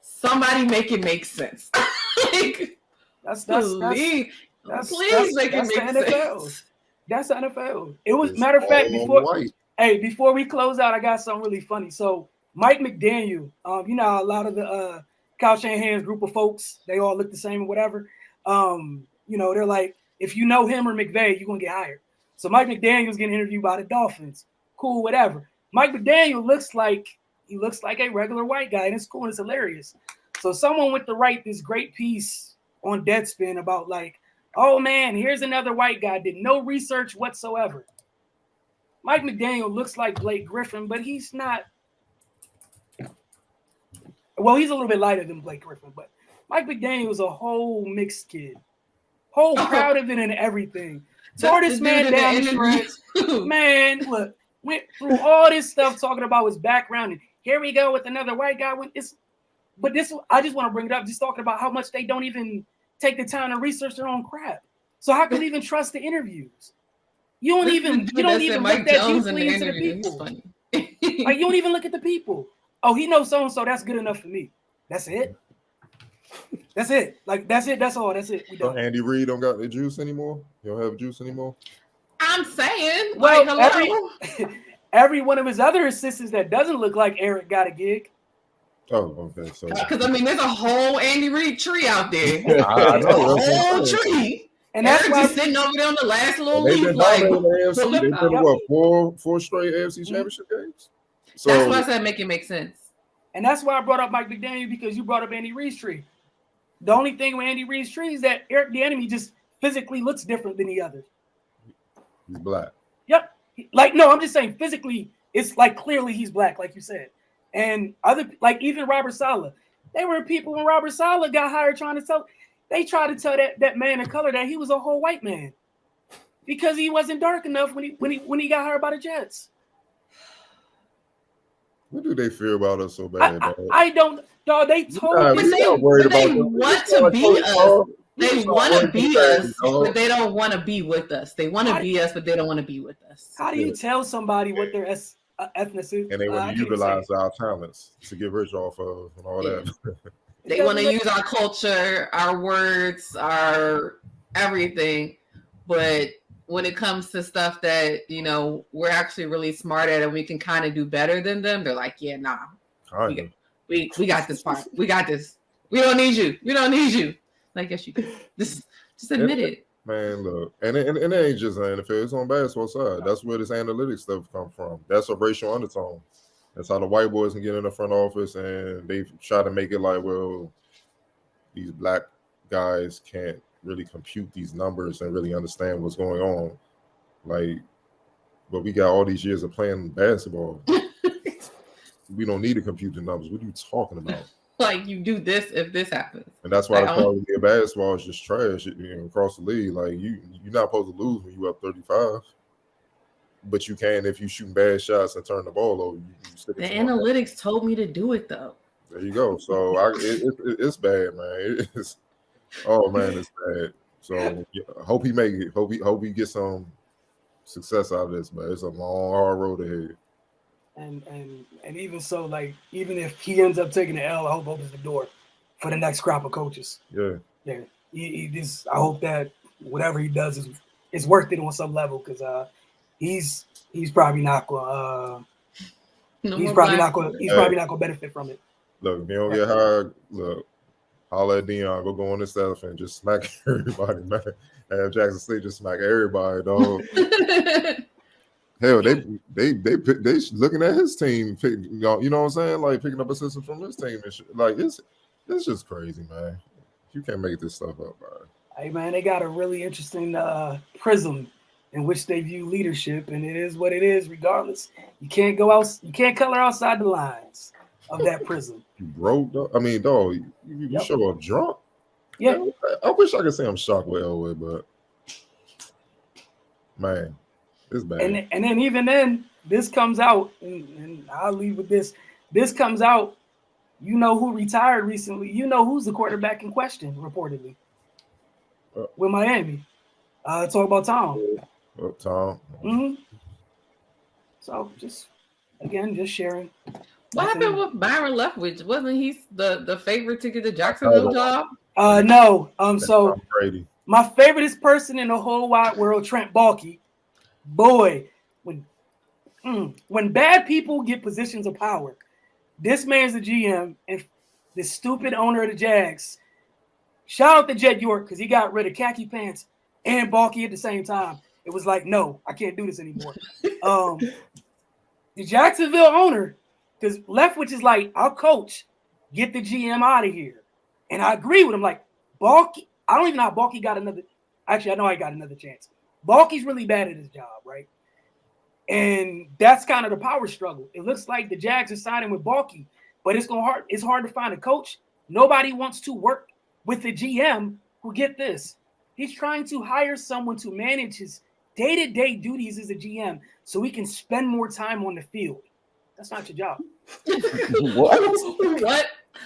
Somebody make it make sense. Like, That's please make that's it the make NFL. sense. That's the NFL. It was It's matter of fact all before. white. Hey, before we close out, I got something really funny. So Mike McDaniel, you know how a lot of the Kyle Shanahan's group of folks, they all look the same or whatever. You know, they're like, if you know him or McVay, you're gonna get hired. So Mike McDaniel's getting interviewed by the Dolphins. Cool, whatever. Mike McDaniel looks like a regular white guy, and it's cool and it's hilarious. So someone went to write this great piece on Deadspin about like, oh man, here's another white guy, did no research whatsoever. Mike McDaniel looks like Blake Griffin, but he's not. Well, he's a little bit lighter than Blake Griffin, but Mike McDaniel was a whole mixed kid. Whole proud of it and everything. Tore this man down to shreds. Man, look, went through all this stuff talking about his background, and here we go with another white guy. But this, I just want to bring it up, just talking about how much they don't even take the time to research their own crap. So how can we even trust the interviews? You don't even look that deeply into the people. Like, you don't even look at the people. Oh, he knows so and so. That's good enough for me. That's it. That's it. Like that's it. That's all. That's it. We done. Andy Reid don't got the juice anymore. You don't have juice anymore. I'm saying, well, like, hello. Every one of his other assistants that doesn't look like Eric got a gig. Oh, okay. So Because I mean, there's a whole Andy Reid tree out there. I know, a whole tree. And that's Eric why just sitting over there on the last little they've leaf. been Like, dominating the AFC. They've been what, four straight AFC championship games. So that's why I said make it make sense. And that's why I brought up Mike McDaniel, because you brought up Andy Reid's tree. The only thing with Andy Reid's tree is that Eric Bieniemy just physically looks different than the others. he's black. Yep. Like, no, I'm just saying physically, it's like clearly he's black, like you said. And other, like even Robert Saleh, they were people when Robert Saleh got hired trying to tell, they tried to tell that man of color that he was a whole white man because he wasn't dark enough when he got hired by the Jets. What do they fear about us so bad? I don't. Dog, they told me they want to be us. They want to be us, but they don't want to be with us. They want to be us, but they don't want to be with us. How do you tell somebody what their ethnicity? And they want to utilize our talents to get rich off of and all that. They want to use our culture, our words, our everything, but when it comes to stuff that, you know, we're actually really smart at and we can kind of do better than them, they're like, yeah, nah, we got this part. We got this. We don't need you. We don't need you. Like, yes, you do. Just admit it. Man, look, and it ain't just the NFL. It's on basketball side. That's where this analytics stuff come from. That's a racial undertone. That's how the white boys can get in the front office and they try to make it like, well, these black guys can't really compute these numbers and really understand what's going on. Like, but we got all these years of playing basketball. We don't need to compute the numbers. What are you talking about? Like, you do this if this happens. And that's why the quality of basketball is just trash, across the league. Like, you're not supposed to lose when you're up 35. But you can if you shooting bad shots and turn the ball over. The analytics told me to do it, though. There you go. So it's bad, man. It's bad. So I hope he make it. Hope he gets some success out of this, man. It's a long, hard road ahead. And even so, like, even if he ends up taking the L, I hope opens the door for the next crop of coaches. Yeah. I hope that whatever he does is worth it on some level, because he's probably not going. He's probably not going to benefit from it. Look, if you don't get hired, look, holla at Dion, go on this stuff and just smack everybody, man. And Jackson State just smack everybody, dog. Hell, they looking at his team, you know what I'm saying? Like picking up assistants from his team and shit. Like it's just crazy, man. You can't make this stuff up, man. Hey, man, they got a really interesting prism in which they view leadership, and it is what it is. Regardless, you can't go out, you can't color outside the lines of that prism. You broke, dog. I mean, dog, you show up drunk. Yeah, I wish I could say I'm shocked with Elway, but man. It's bad. And then even then, this comes out, and I'll leave with this. This comes out, you know who retired recently. You know who's the quarterback in question, reportedly, with Miami. Talk about Tom. Tom. Mm-hmm. So just sharing. What happened with Byron Leftwich? Wasn't he the favorite to get the Jacksonville job? No. So Brady. My favoriteest person in the whole wide world, Trent Baalke. Boy, when bad people get positions of power, this man's the GM and the stupid owner of the Jags. Shout out to Jed York because he got rid of khaki pants and Baalke at the same time. It was like, no, I can't do this anymore. The Jacksonville owner, because Leftwich is like, I'll coach, get the GM out of here. And I agree with him. Like, Baalke, I don't even know how Baalke got another. Actually, I know I got another chance. Baalke's really bad at his job, right? And that's kind of the power struggle. It looks like the Jags are siding with Baalke but it's hard to find a coach. Nobody wants to work with the GM who, get this, he's trying to hire someone to manage his day-to-day duties as a GM so he can spend more time on the field. That's not your job. What?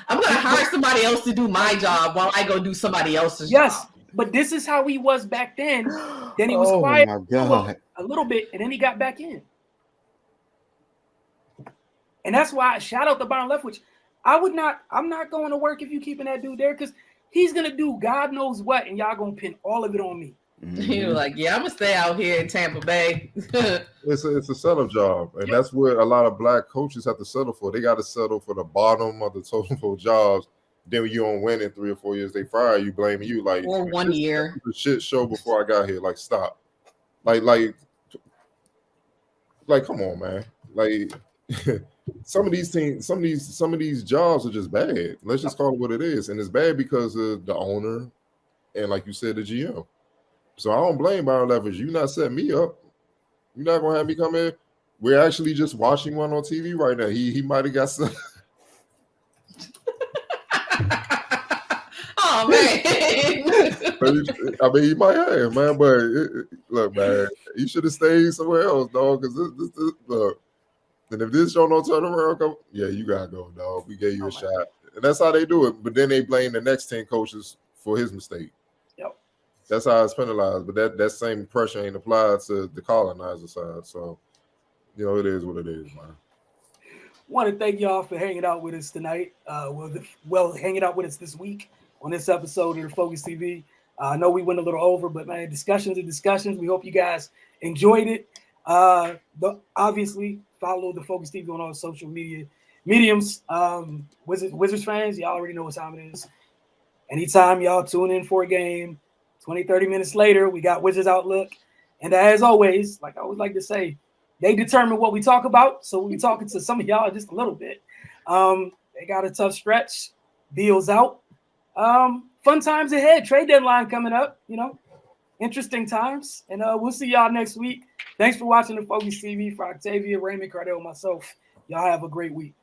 I'm going to hire somebody else to do my job while I go do somebody else's job. But this is how he was back then. Then he was quiet a little bit, and then he got back in. And that's why, shout out to Byron Leftwich. I'm not going to work if you keeping that dude there, because he's going to do God knows what, and y'all going to pin all of it on me. You're like, yeah, I'm going to stay out here in Tampa Bay. It's a setup job, and that's what a lot of black coaches have to settle for. They got to settle for the bottom of the total jobs. Then when you don't win in 3 or 4 years, they fire you, blaming you. Like, or 1 year. The shit show before I got here. Like, stop. Like, come on, man. Like, some of these things, some of these jobs are just bad. Let's just call it what it is, and it's bad because of the owner, and like you said, the GM. So I don't blame Byron Leftwich. You not setting me up. You're not gonna have me come in. We're actually just watching one on TV right now. He might have got some. Oh man! I mean, he might have, man. But look, man, you should have stayed somewhere else, dog. Because this look. And if this show don't turn around, yeah, you gotta go, dog. We gave you a shot, and that's how they do it. But then they blame the next 10 coaches for his mistake. Yep. That's how it's penalized. But that same pressure ain't applied to the colonizer side. So, you know, it is what it is, man. Want to thank y'all for hanging out with us tonight. Hanging out with us this week on this episode of the Focus TV. I know we went a little over, but man, discussions are discussions. We hope you guys enjoyed it. Obviously, follow the Focus TV on all social media mediums. Wizards fans, y'all already know what time it is. Anytime y'all tune in for a game, 20, 30 minutes later, we got Wizards Outlook. And as always, like I always like to say, they determine what we talk about. So we'll be talking to some of y'all just a little bit. They got a tough stretch. Beal's out. Fun times ahead. Trade deadline coming up, you know. Interesting times. And we'll see y'all next week. Thanks for watching the Focus TV. For Octavia, Raymond, Cardell, myself. Y'all have a great week.